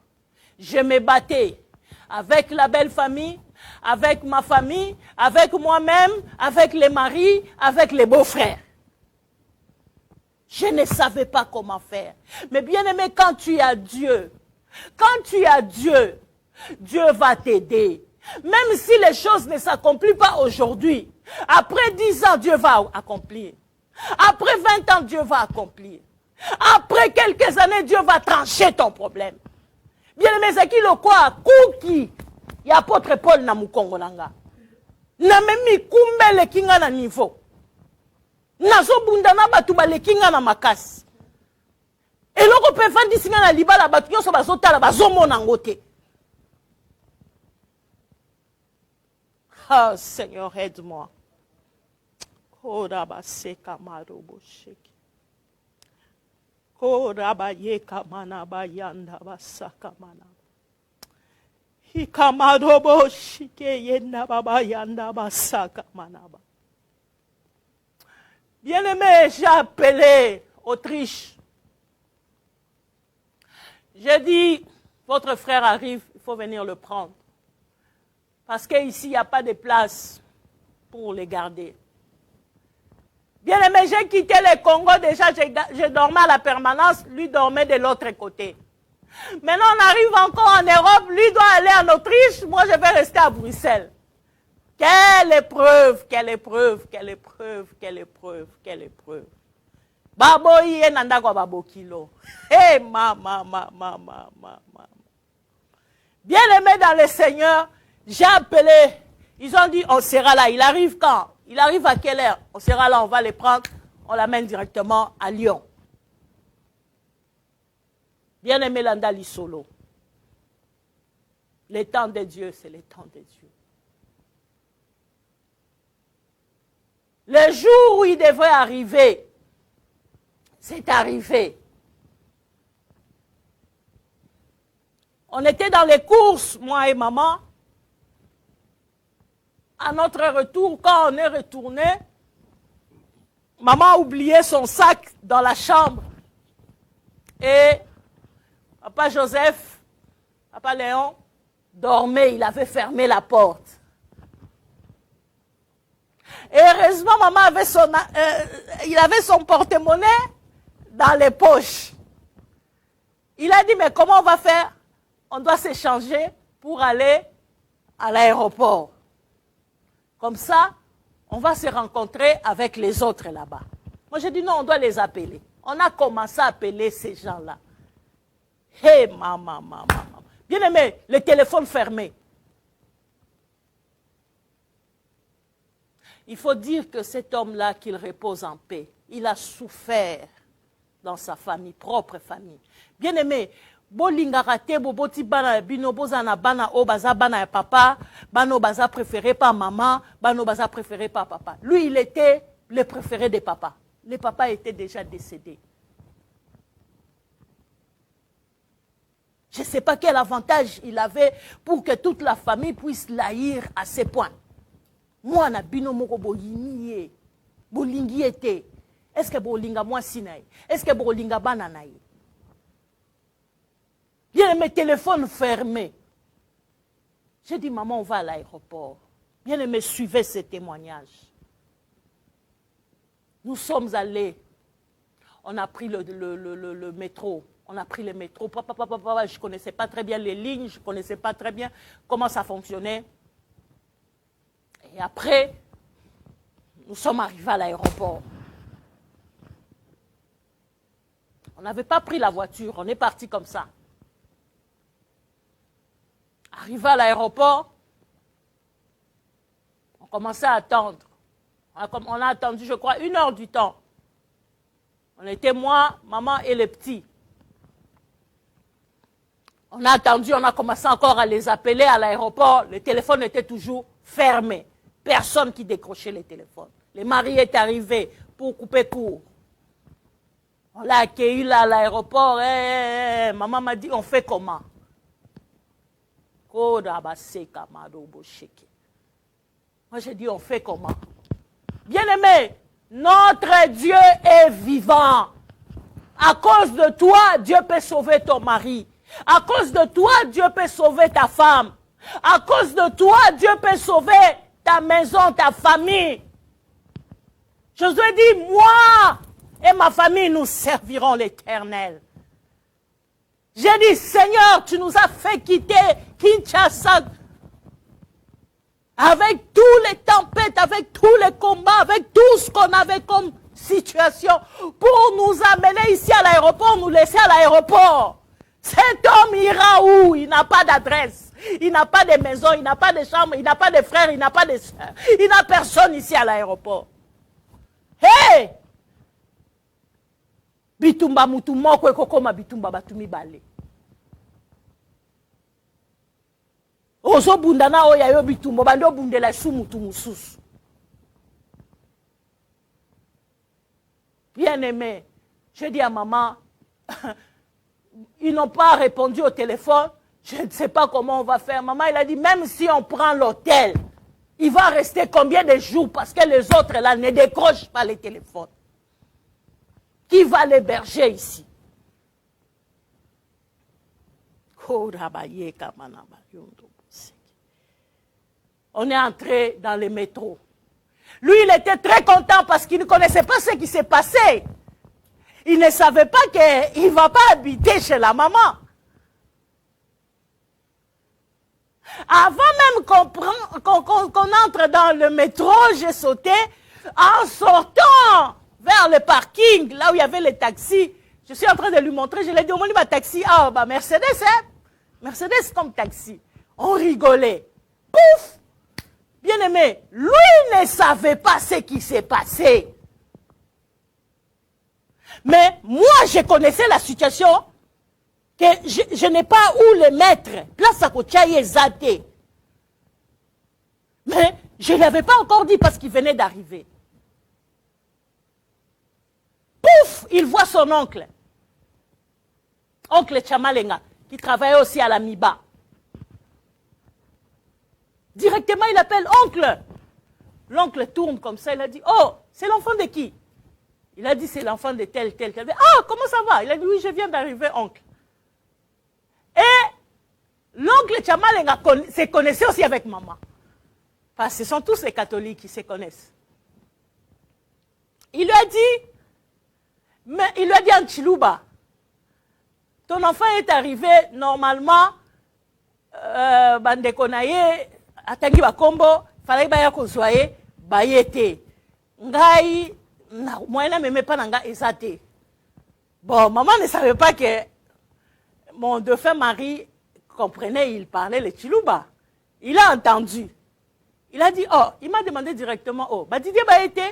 Je me battais avec la belle famille, avec ma famille, avec moi-même, avec les maris, avec les beaux-frères. Je ne savais pas comment faire. Mais bien aimé, quand tu as Dieu, Dieu va t'aider. Même si les choses ne s'accomplissent pas aujourd'hui, après 10 ans, Dieu va accomplir. Après 20 ans, Dieu va accomplir. Après quelques années, Dieu va trancher ton problème. Bien aimé, c'est qui le quoi? Kouki. Il y a apôtre Paul na mukongo nanga. Na memi kumbe le kinga na niveau. Nazo bundana batu ba le kinga na makasi. Eloko pe fandi singa na libala batu nyoso bazotala bazomona ngote. Ah Seigneur, aide-moi. Koraba seka marobo sheki. Koraba yeka manaba yanda basaka manaba. Hikamarobo shike yenda baba yanda basaka manaba. Bien-aimé, j'ai appelé Autriche. J'ai dit, votre frère arrive, il faut venir le prendre. Parce qu'ici, il n'y a pas de place pour les garder. Bien-aimé, j'ai quitté le Congo, déjà, je dormais à la permanence, lui dormait de l'autre côté. Maintenant, on arrive encore en Europe, lui doit aller en Autriche, moi je vais rester à Bruxelles. Quelle épreuve, quelle épreuve, quelle épreuve, quelle épreuve, quelle épreuve. Baboyi nanda kwa babokilo. Hey, ma. Bien-aimé dans le Seigneur, j'ai appelé. Ils ont dit, on sera là. Il arrive quand? Il arrive à quelle heure? On sera là, on va les prendre. On l'amène directement à Lyon. Bien-aimé Landali Solo. Le temps de Dieu, c'est le temps de Dieu. Le jour où il devrait arriver, c'est arrivé. On était dans les courses, moi et maman. À notre retour, quand on est retourné, maman a oublié son sac dans la chambre. Et papa Joseph, papa Léon, dormait, il avait fermé la porte. Et heureusement, maman avait il avait son porte-monnaie dans les poches. Il a dit, mais comment on va faire? On doit s'échanger pour aller à l'aéroport. Comme ça, on va se rencontrer avec les autres là-bas. Moi, j'ai dit, non, on doit les appeler. On a commencé à appeler ces gens-là. Hé, maman. Bien aimé, le téléphone fermé. Il faut dire que cet homme-là, qu'il repose en paix, il a souffert dans sa famille, propre famille. Bien aimé, bolingaka te boboti bana bino bozana bana o baza bana ya papa, bano baza préféré par maman, bano baza préféré par papa. Lui, il était le préféré des papas. Les papas étaient déjà décédés. Je ne sais pas quel avantage il avait pour que toute la famille puisse l'haïr à ce point. Moi, na bino moko boyini bolingi ete. Est-ce que bolinga moi sinaï? Est-ce que bolinga bananaï? Bien mes téléphones fermés. J'ai dit, maman, on va à l'aéroport. Bien aimé, suivez ces témoignages. Nous sommes allés. On a pris le métro. On a pris le métro. Je ne connaissais pas très bien les lignes. Je ne connaissais pas très bien comment ça fonctionnait. Et après, nous sommes arrivés à l'aéroport. On n'avait pas pris la voiture. On est parti comme ça. Arrivé à l'aéroport, on commençait à attendre. On a attendu, je crois, 1 heure du temps. On était moi, maman et les petits. On a attendu, on a commencé encore à les appeler à l'aéroport. Le téléphone était toujours fermé. Personne qui décrochait les téléphones. Le mari est arrivé pour couper court. On l'a accueilli là à l'aéroport. Maman m'a dit, on fait comment? Moi j'ai dit, on fait comment? Bien-aimé, notre Dieu est vivant. À cause de toi, Dieu peut sauver ton mari. À cause de toi, Dieu peut sauver ta femme. À cause de toi, Dieu peut sauver ta maison, ta famille. Josué dit, moi et ma famille, nous servirons l'Éternel. J'ai dit, Seigneur, tu nous as fait quitter Kinshasa avec tous les tempêtes, avec tous les combats, avec tout ce qu'on avait comme situation pour nous amener ici à l'aéroport, nous laisser à l'aéroport. Cet homme ira où? Il n'a pas d'adresse, il n'a pas de maison, il n'a pas de chambre, il n'a pas de frères, il n'a pas de soeurs. Il n'a personne ici à l'aéroport. Hey! Bitumba mutu moko ekokoma bitumba batumi bale. Ozo bundana oya yo bitumba bando bundela su mutu mususu. Bien aimé, je dis à maman, ils n'ont pas répondu au téléphone, je ne sais pas comment on va faire. Maman, il a dit, même si on prend l'hôtel, il va rester combien de jours parce que les autres là ne décrochent pas les téléphones. Qui va l'héberger ici? On est entré dans le métro. Lui, il était très content parce qu'il ne connaissait pas ce qui s'est passé. Il ne savait pas qu'il ne va pas habiter chez la maman. Avant même qu'on entre dans le métro, j'ai sauté. En sortant vers le parking, là où il y avait les taxis, je suis en train de lui montrer, je lui ai dit, on va taxi. Ah, bah Mercedes, hein? Mercedes comme taxi. On rigolait. Pouf! Bien aimé, lui ne savait pas ce qui s'est passé. Mais moi, je connaissais la situation que je n'ai pas où le mettre. Place à Kochaye Zate. Mais je ne l'avais pas encore dit parce qu'il venait d'arriver. Pouf, il voit son oncle. Oncle Chamalenga, qui travaillait aussi à la MIBA. Directement, il appelle oncle. L'oncle tourne comme ça, il a dit, oh, c'est l'enfant de qui? Il a dit, c'est l'enfant de tel. Ah, comment ça va? Il a dit, oui, je viens d'arriver, oncle. Et l'oncle Chamalenga se connaissait aussi avec maman. Parce que ce sont tous les catholiques qui se connaissent. Il lui a dit en Chiluba, ton enfant est arrivé normalement, Bandekonaye, Atangi Bakombo, fallait baya kozwaye, bayete. Ngai, moi, je ne m'aimais pas nanga esate. Bon, maman ne savait pas que mon défunt mari comprenez, il parlait le Chiluba. Il a entendu. Il a dit, oh, il m'a demandé directement, oh, bah Didier bah été.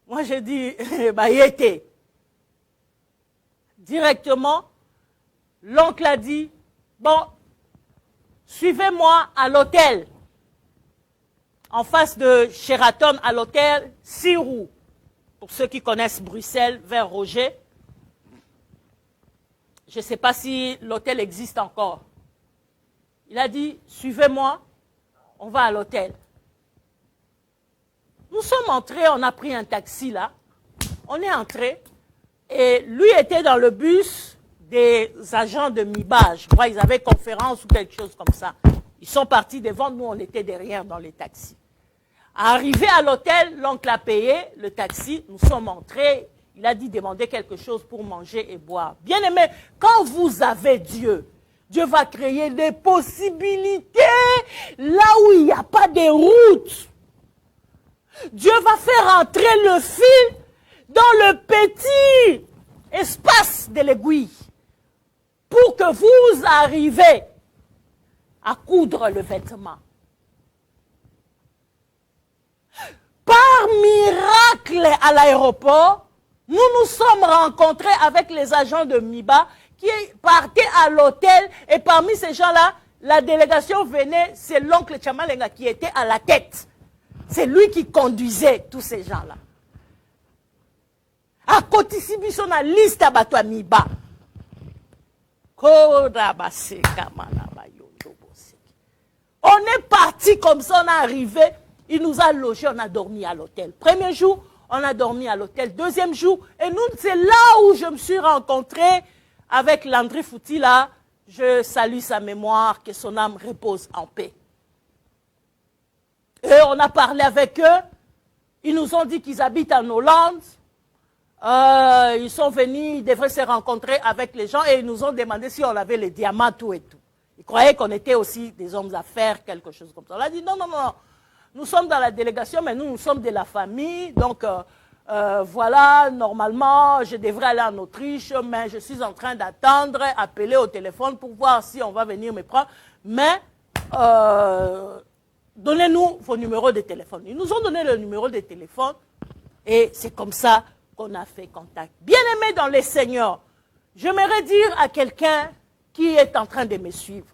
Moi j'ai dit, bah il était. Directement, l'oncle a dit, bon, suivez-moi à l'hôtel. En face de Sheraton, à l'hôtel Sirou. Pour ceux qui connaissent Bruxelles, vers Roger. Je ne sais pas si l'hôtel existe encore. Il a dit, suivez-moi, on va à l'hôtel. Nous sommes entrés, on a pris un taxi là. On est entrés. Et lui était dans le bus des agents de MIBA. Je crois qu'ils avaient conférence ou quelque chose comme ça. Ils sont partis devant, nous on était derrière dans les taxis. Arrivé à l'hôtel, l'oncle a payé le taxi, nous sommes entrés. Il a dit demander quelque chose pour manger et boire. Bien aimé, quand vous avez Dieu, Dieu va créer des possibilités là où il n'y a pas de route. Dieu va faire entrer le fil dans le petit espace de l'aiguille pour que vous arrivez à coudre le vêtement. Par miracle à l'aéroport, nous nous sommes rencontrés avec les agents de MIBA qui partaient à l'hôtel et parmi ces gens-là, la délégation venait, c'est l'oncle Chamalenga qui était à la tête. C'est lui qui conduisait tous ces gens-là. À côté de son liste à Batwa MIBA. On est parti comme ça, on est arrivé. Il nous a logés, on a dormi à l'hôtel. Premier jour, on a dormi à l'hôtel. Deuxième jour, et nous, c'est là où je me suis rencontré avec Landry Fouti, là. Je salue sa mémoire, que son âme repose en paix. Et on a parlé avec eux. Ils nous ont dit qu'ils habitent en Hollande. Ils sont venus, ils devraient se rencontrer avec les gens et ils nous ont demandé si on avait les diamants, tout et tout. Ils croyaient qu'on était aussi des hommes d'affaires, quelque chose comme ça. On a dit non, non, non. Nous sommes dans la délégation, mais nous sommes de la famille. Donc, voilà, normalement, je devrais aller en Autriche, mais je suis en train d'attendre, appeler au téléphone pour voir si on va venir me prendre. Mais, donnez-nous vos numéros de téléphone. Ils nous ont donné le numéro de téléphone et c'est comme ça qu'on a fait contact. Bien-aimé dans les seigneurs, j'aimerais dire à quelqu'un qui est en train de me suivre,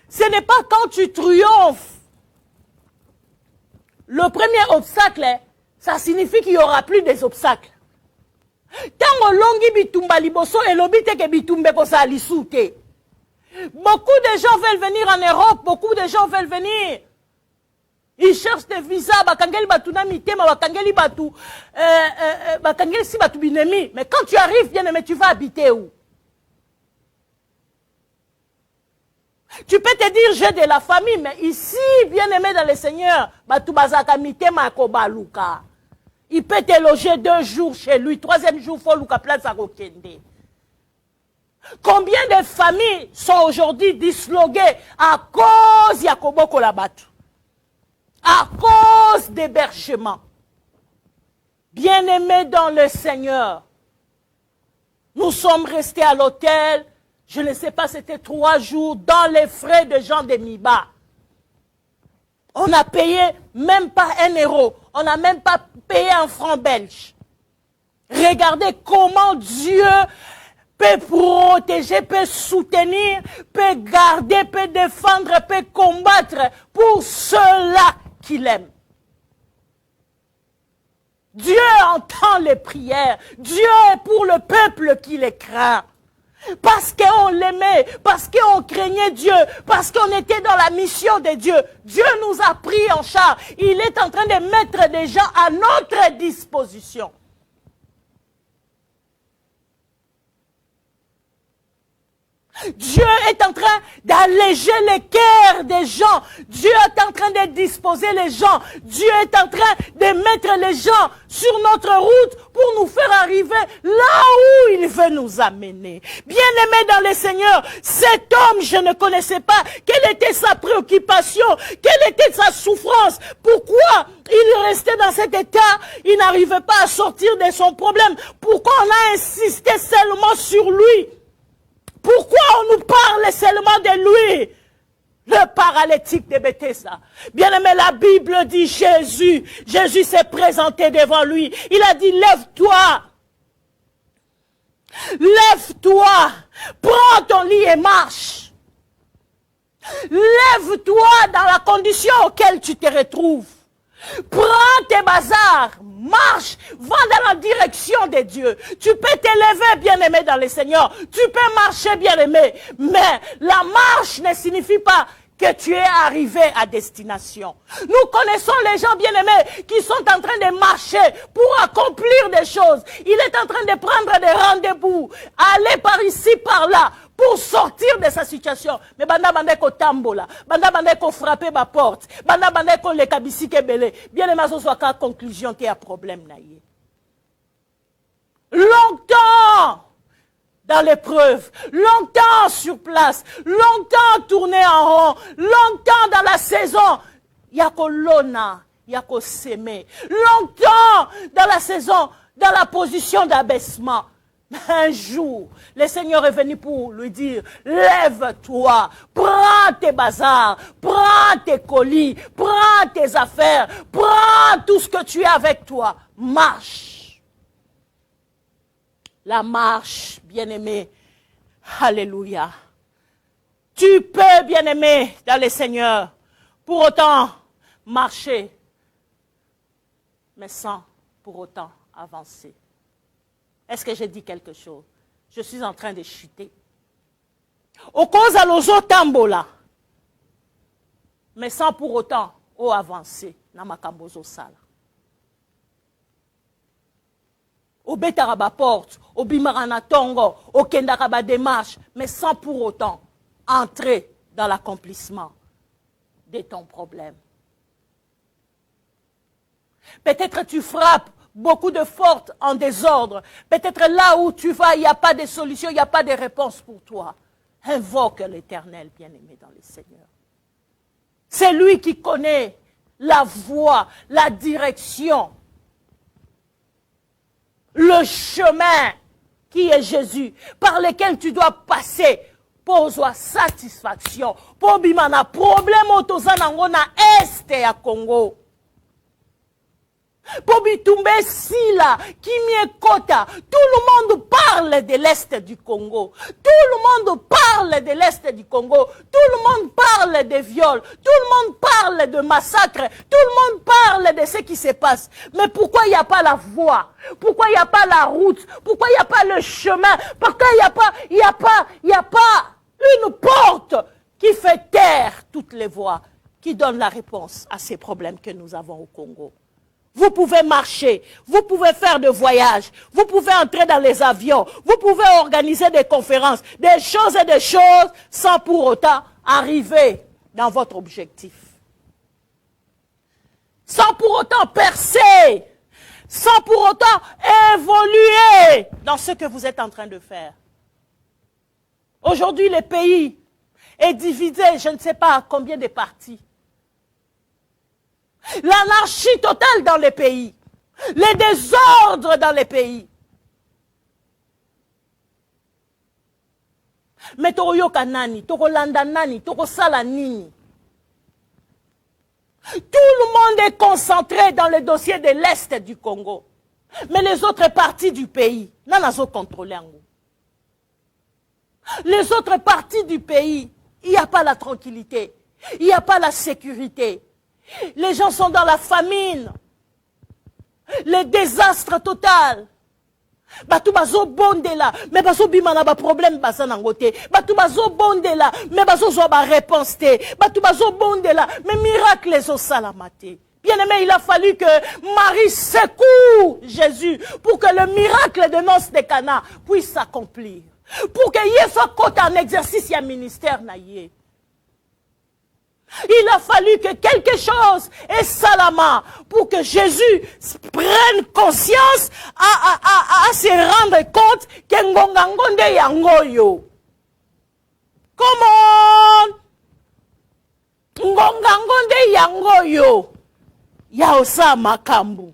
ce n'est pas quand tu triomphes. Le premier obstacle, ça signifie qu'il n'y aura plus des obstacles. Tango longi bitumba liboso et lobite ke bitumbe ko sa lisute. Beaucoup de gens veulent venir en Europe, beaucoup de gens veulent venir. Ils cherchent des visas, bakangeli batu na mitema, bakangeli batu, bakangeli si batu binemi. Mais quand tu arrives, bien aimé, tu vas habiter où? Tu peux te dire, j'ai de la famille, mais ici, bien aimé dans le Seigneur, batu bazaka mitema kobaluka. Il peut te loger 2 jours chez lui, 3e jour, faut luka place à Rokende. Combien de familles sont aujourd'hui disloguées à cause Yakoboko Labatu? À cause d'hébergement. Bien-aimés dans le Seigneur, nous sommes restés à l'hôtel, je ne sais pas, c'était 3 jours, dans les frais de gens de MIBA. On n'a payé même pas 1 euro, on n'a même pas payé un franc belge. Regardez comment Dieu peut protéger, peut soutenir, peut garder, peut défendre, peut combattre pour ceux-là qu'il aime. Dieu entend les prières. Dieu est pour le peuple qui les craint. Parce qu'on l'aimait, parce qu'on craignait Dieu, parce qu'on était dans la mission de Dieu. Dieu nous a pris en charge. Il est en train de mettre des gens à notre disposition. Dieu est en train d'alléger les cœurs des gens. Dieu est en train de disposer les gens. Dieu est en train de mettre mettre les gens sur notre route pour nous faire arriver là où il veut nous amener. Bien-aimés dans le Seigneur, cet homme, je ne connaissais pas quelle était sa préoccupation, quelle était sa souffrance, pourquoi il restait dans cet état, il n'arrivait pas à sortir de son problème, pourquoi on a insisté seulement sur lui, pourquoi on nous parle seulement de lui. Le paralytique de Bethesda. Bien-aimé, la Bible dit Jésus s'est présenté devant lui. Il a dit, lève-toi. Lève-toi. Prends ton lit et marche. Lève-toi dans la condition auquel tu te retrouves. Prends tes bazars, marche, va dans la direction de Dieu. Tu peux t'élever, bien-aimé, dans le Seigneur. Tu peux marcher, bien-aimé. Mais la marche ne signifie pas que tu es arrivé à destination. Nous connaissons les gens bien-aimés qui sont en train de marcher pour accomplir des choses. Il est en train de prendre des rendez-vous, aller par ici, par là, pour sortir de sa situation. Mais banda ko tambola, banda ko frapper ma porte, banda ko le kabisi ke belé. Bien-aimé, ce soit qu'à conclusion qu'il y a problème na yé. Longtemps dans l'épreuve, longtemps sur place, longtemps tourné en rond, longtemps dans la saison, yako lona, yako s'aimer, longtemps dans la saison, dans la position d'abaissement. Un jour, le Seigneur est venu pour lui dire, lève-toi, prends tes bazars, prends tes colis, prends tes affaires, prends tout ce que tu as avec toi, marche. La marche, bien-aimé, alléluia. Tu peux, bien-aimé, dans le Seigneur, pour autant marcher, mais sans pour autant avancer. Est-ce que j'ai dit quelque chose? Je suis en train de chuter. Au cause à l'ozo tambola, mais sans pour autant avancer. Namakambozo sala. Au betaraba porte, au bimarana tongo, au kendaraba démarche, mais sans pour autant entrer dans l'accomplissement de ton problème. Peut-être tu frappes beaucoup de portes en désordre. Peut-être là où tu vas, il n'y a pas de solution, il n'y a pas de réponse pour toi. Invoque l'Éternel, bien-aimé dans le Seigneur. C'est lui qui connaît la voie, la direction, le chemin qui est Jésus, par lequel tu dois passer pour avoir satisfaction. Pour bimana problème autozanango na est à Congo. Pour bitumbe sila, kimie kota, tout le monde parle de l'est du Congo. Tout le monde parle de l'est du Congo. Tout le monde parle de viols. Tout le monde parle de massacres. Tout le monde parle de ce qui se passe. Mais pourquoi il n'y a pas la voie? Pourquoi il n'y a pas la route? Pourquoi il n'y a pas le chemin? Pourquoi il n'y a pas une porte qui fait taire toutes les voies, qui donne la réponse à ces problèmes que nous avons au Congo? Vous pouvez marcher, vous pouvez faire des voyages, vous pouvez entrer dans les avions, vous pouvez organiser des conférences, des choses et des choses sans pour autant arriver dans votre objectif. Sans pour autant percer, sans pour autant évoluer dans ce que vous êtes en train de faire. Aujourd'hui, le pays est divisé, je ne sais pas combien de partis. L'anarchie totale dans les pays. Les désordres dans les pays. Mais toyoka nani, tokolanda nani, tokosala nini. Tout le monde est concentré dans le dossier de l'Est du Congo. Mais les autres parties du pays, nanazo contrôlé en gros. Les autres parties du pays, il n'y a pas la tranquillité. Il n'y a pas la sécurité. Les gens sont dans la famine, le désastre total. Batu bazo bondela, mais bazo bimana ba problème basa nangote. Batu bazo bondela, mais bazo zo ba réponse te. Batu bazo bondela, mais miracle zo salamate. Bien aimé, il a fallu que Marie secoue Jésus pour que le miracle de noces de Cana puisse s'accomplir. Pour que Yeso soit en exercice et ministère na yé. Il a fallu que quelque chose est salama pour que Jésus prenne conscience à se rendre compte que ngongangonde yangoyo. Come on! Ngongangonde yangoyo. Yaosa makambu.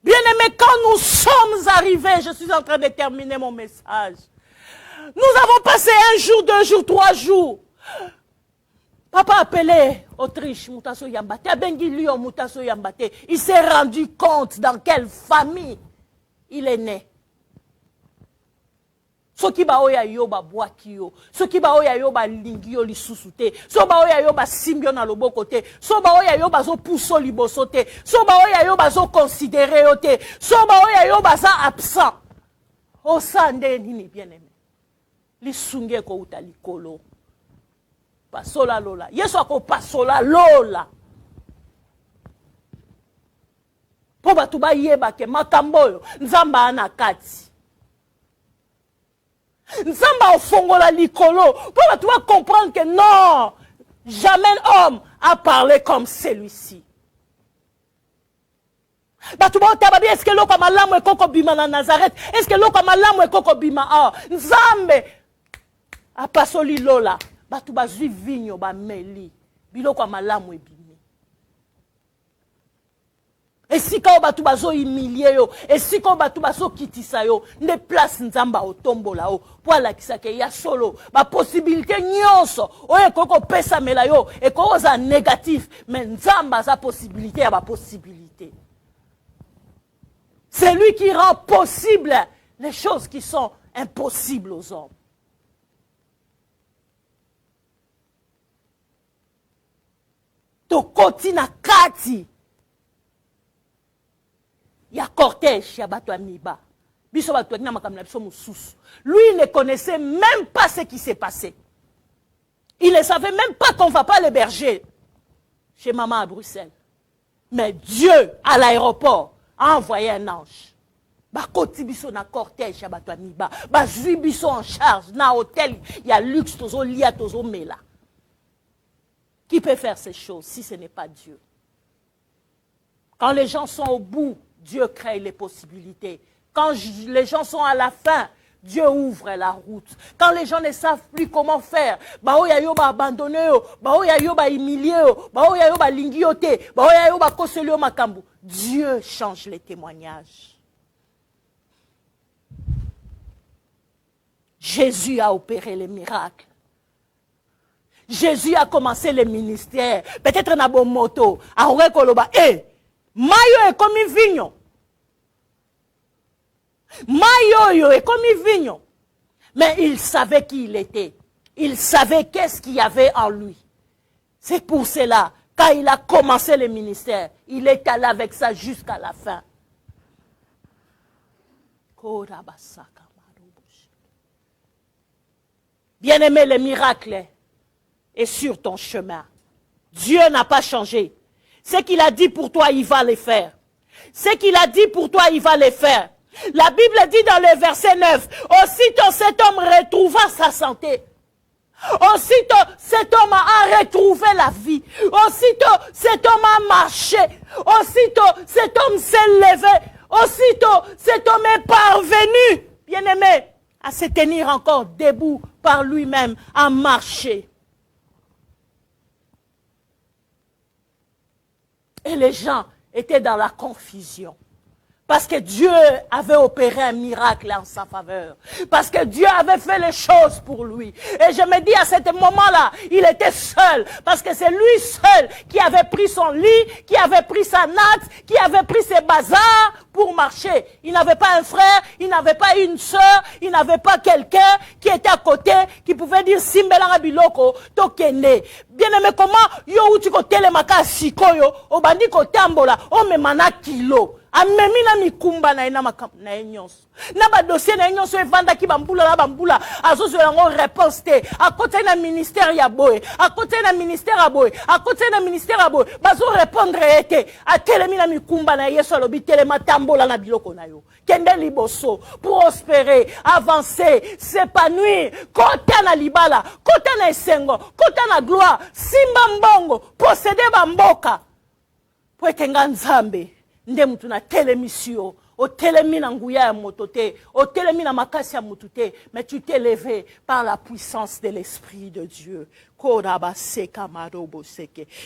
Bien-aimés, quand nous sommes arrivés, je suis en train de terminer mon message. Nous avons passé 1 jour, 2 jours, 3 jours. Papa appelé Autriche, Moutasso Yambate, Abengilio Moutasso Yambate. Il s'est rendu compte dans quelle famille il est né. Soki ba oya yo ba boaki yo, soki ba oya yo ba lingi yo li susute, so ba oya yo ba simbio na loboko te, so ba oya yo ba zo pousso liboso te, so ba oya yo ba zo considéré yo te, so ba oya yo ba za absent. O sande nini bien-aimé. Li sunge ko uta likolo. Pasola lola. Yesu ako pasola lola. Po batu ba yeba ke makambo yo, nzamba anakati. Nzamba ofongola likolo. Pour que tu vas comprendre que non, jamais homme a parlé comme celui-ci. Est-ce que l'eau comme alamu est koko bima na Nazareth? Est-ce que l'eau comme alamu est koko bima? Ah, Nzambe a pasoli lola. Batu bazui vigno ba meli. Bilo comme alamu est bimi. Et si quand batu bazo humilié yo, et si quand batu bazo kitisa yo, ne place Nzamba au tombo là haut. Pour la kisake ya solo, ba possibilité nyonso. Oye koko pesa mela yo, et koko za négatif, mais Nzamba sa possibilité ya ba possibilité. C'est lui qui rend possible les choses qui sont impossibles aux hommes. Tokoti na kati. Il y a cortège, il y a bateau amiba. Lui, il ne connaissait même pas ce qui s'est passé. Il ne savait même pas qu'on ne va pas l'héberger chez maman à Bruxelles. Mais Dieu, à l'aéroport, a envoyé un ange. Bakoti biso na cortège, ya bateau amiba. Bazui biso en charge, na hôtel, il y a luxe, tozo lia, tozo mela. Qui peut faire ces choses si ce n'est pas Dieu? Quand les gens sont au bout, Dieu crée les possibilités. Quand les gens sont à la fin, Dieu ouvre la route. Quand les gens ne savent plus comment faire, baoya yo ba abandonné yo, baoya yo ba humilié yo, baoya yo ba lingi yo te, baoya yo ba koseli yo makambu. Dieu change les témoignages. Jésus a opéré les miracles. Jésus a commencé le ministère. Peut-être na bon moto, a ore koloba, mayo est comme vigno. Mayo est comme vigno. Mais il savait qui il était. Il savait qu'est-ce qu'il y avait en lui. C'est pour cela, quand il a commencé le ministère, il est allé avec ça jusqu'à la fin. Bien-aimé, le miracle est sur ton chemin. Dieu n'a pas changé. Ce qu'il a dit pour toi, il va le faire. Ce qu'il a dit pour toi, il va le faire. La Bible dit dans le verset 9, aussitôt cet homme retrouva sa santé. Aussitôt cet homme a retrouvé la vie. Aussitôt cet homme a marché. Aussitôt cet homme s'est levé. Aussitôt cet homme est parvenu, bien-aimé, à se tenir encore debout par lui-même, à marcher. Et les gens étaient dans la confusion. Parce que Dieu avait opéré un miracle en sa faveur. Parce que Dieu avait fait les choses pour lui. Et je me dis à ce moment-là, il était seul. Parce que c'est lui seul qui avait pris son lit, qui avait pris sa natte, qui avait pris ses bazars pour marcher. Il n'avait pas un frère, il n'avait pas une sœur, il n'avait pas quelqu'un qui était à côté, qui pouvait dire Simbelanga biloko, tokene. Bien aimé, comment yo uti ko telemaka sikoyo, obandi ko tambola, o memana kilo. amemi na mikumba na ina makambo na nyonso na ba dossier na nyonso evanda ki bambula azozo yango réponse te akote na ministère ya boy akote na ministère ya boy akote na ministère ya boy bazo répondre ete atelemi na mikumba na Yesu alobi telema tambola na biloko na yo kende liboso prospérer avancer s'épanouir kota na libala kota na esengo kota na gloire simba mbongo posséder bamboka po etenga nzambe nde mutu na telemisio o telemi na nguya ya moto te o telemi na makasi ya mutu te mais tu t'es levé par la puissance de l'Esprit de Dieu.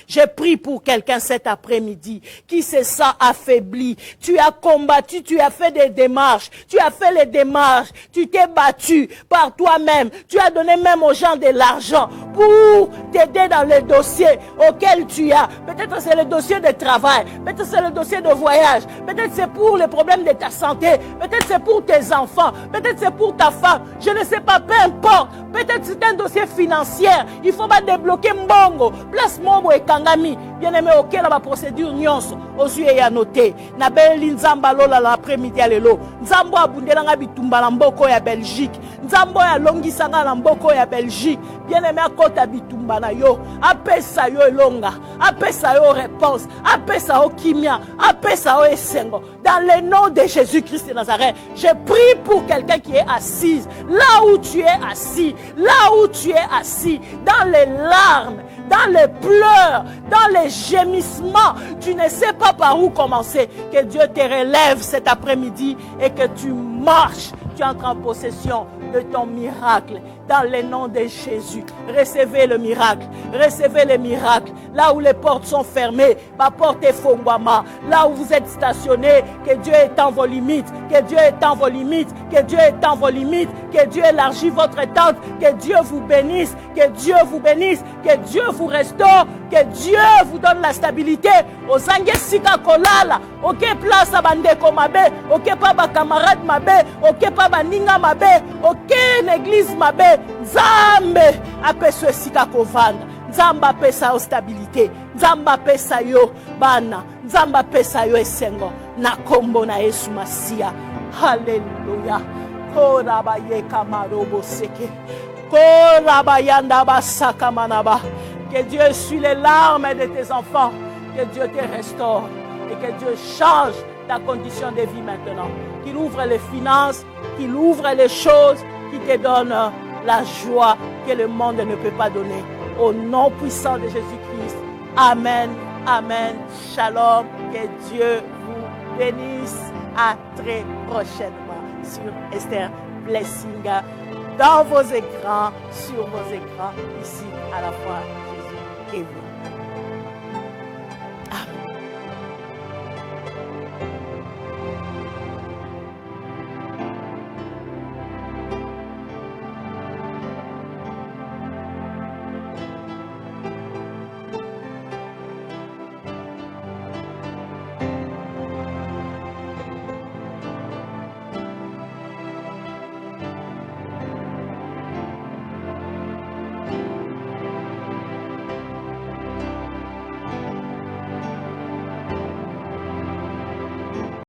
Je prie pour quelqu'un cet après-midi qui se sent affaibli. Tu as combattu, tu as fait des démarches, tu as fait les démarches, tu t'es battu par toi-même, tu as donné même aux gens de l'argent pour t'aider dans les dossiers auxquels tu as. Peut-être c'est le dossier de travail, peut-être c'est le dossier de voyage, peut-être c'est pour les problèmes de ta santé, peut-être c'est pour tes enfants, peut-être c'est pour ta femme, je ne sais pas, peu importe. Peut-être c'est un dossier financier, il faut pas débloquer mbongo, place mobo et kangami, bien aimé ok la procédure nyonso, osu ya noté, na beli nzamba lola l'après-midi alelo, nzambo abundela nga bitumba na mboko ya Belgique, nzambo ya longisa nga na mboko ya Belgique, bien aimé akota bitumba na yo, apesa yo elonga, apesa yo réponse, apesa yo kimia, apesa yo esengo, dans le nom de Jésus-Christ de Nazareth, je prie pour quelqu'un qui est assise, là où tu es assis, là où tu es assis, dans les larmes, dans les pleurs, dans les gémissements, tu ne sais pas par où commencer. Que Dieu te relève cet après-midi et que tu marches, tu entres en possession de ton miracle. Dans le nom de Jésus, recevez le miracle, recevez le miracle. Là où les portes sont fermées, ma porte est fongwama. Là où vous êtes stationné, que Dieu étend vos limites, que Dieu étend vos limites, que Dieu étend vos limites, que Dieu élargit votre tente, que Dieu vous bénisse, que Dieu vous bénisse, que Dieu vous restaure, que Dieu vous donne la stabilité. Ozange sika kolala, ok place à bandeko mabe, ok pas ba camarade mabe, ok pas ba ninga mabe, ok l'église mabe. Nzambe apeswe sika kovanda, Nzamba apesa yo stabilité, Nzamba apesa yo bana, Nzamba apesa yo esengo na kombo na Yesu Masia. Hallelujah. Koraba yeka marobo seke, koraba yanda basaka manaba. Que Dieu essuie les larmes de tes enfants, que Dieu te restaure et que Dieu change ta condition de vie maintenant. Qu'il ouvre les finances, qu'il ouvre les choses, qu'il te donne la joie que le monde ne peut pas donner. Au nom puissant de Jésus-Christ. Amen. Amen. Shalom. Que Dieu vous bénisse. À très prochainement sur Esther Blessing. Dans vos écrans, sur vos écrans, ici à la fois Jésus et vous.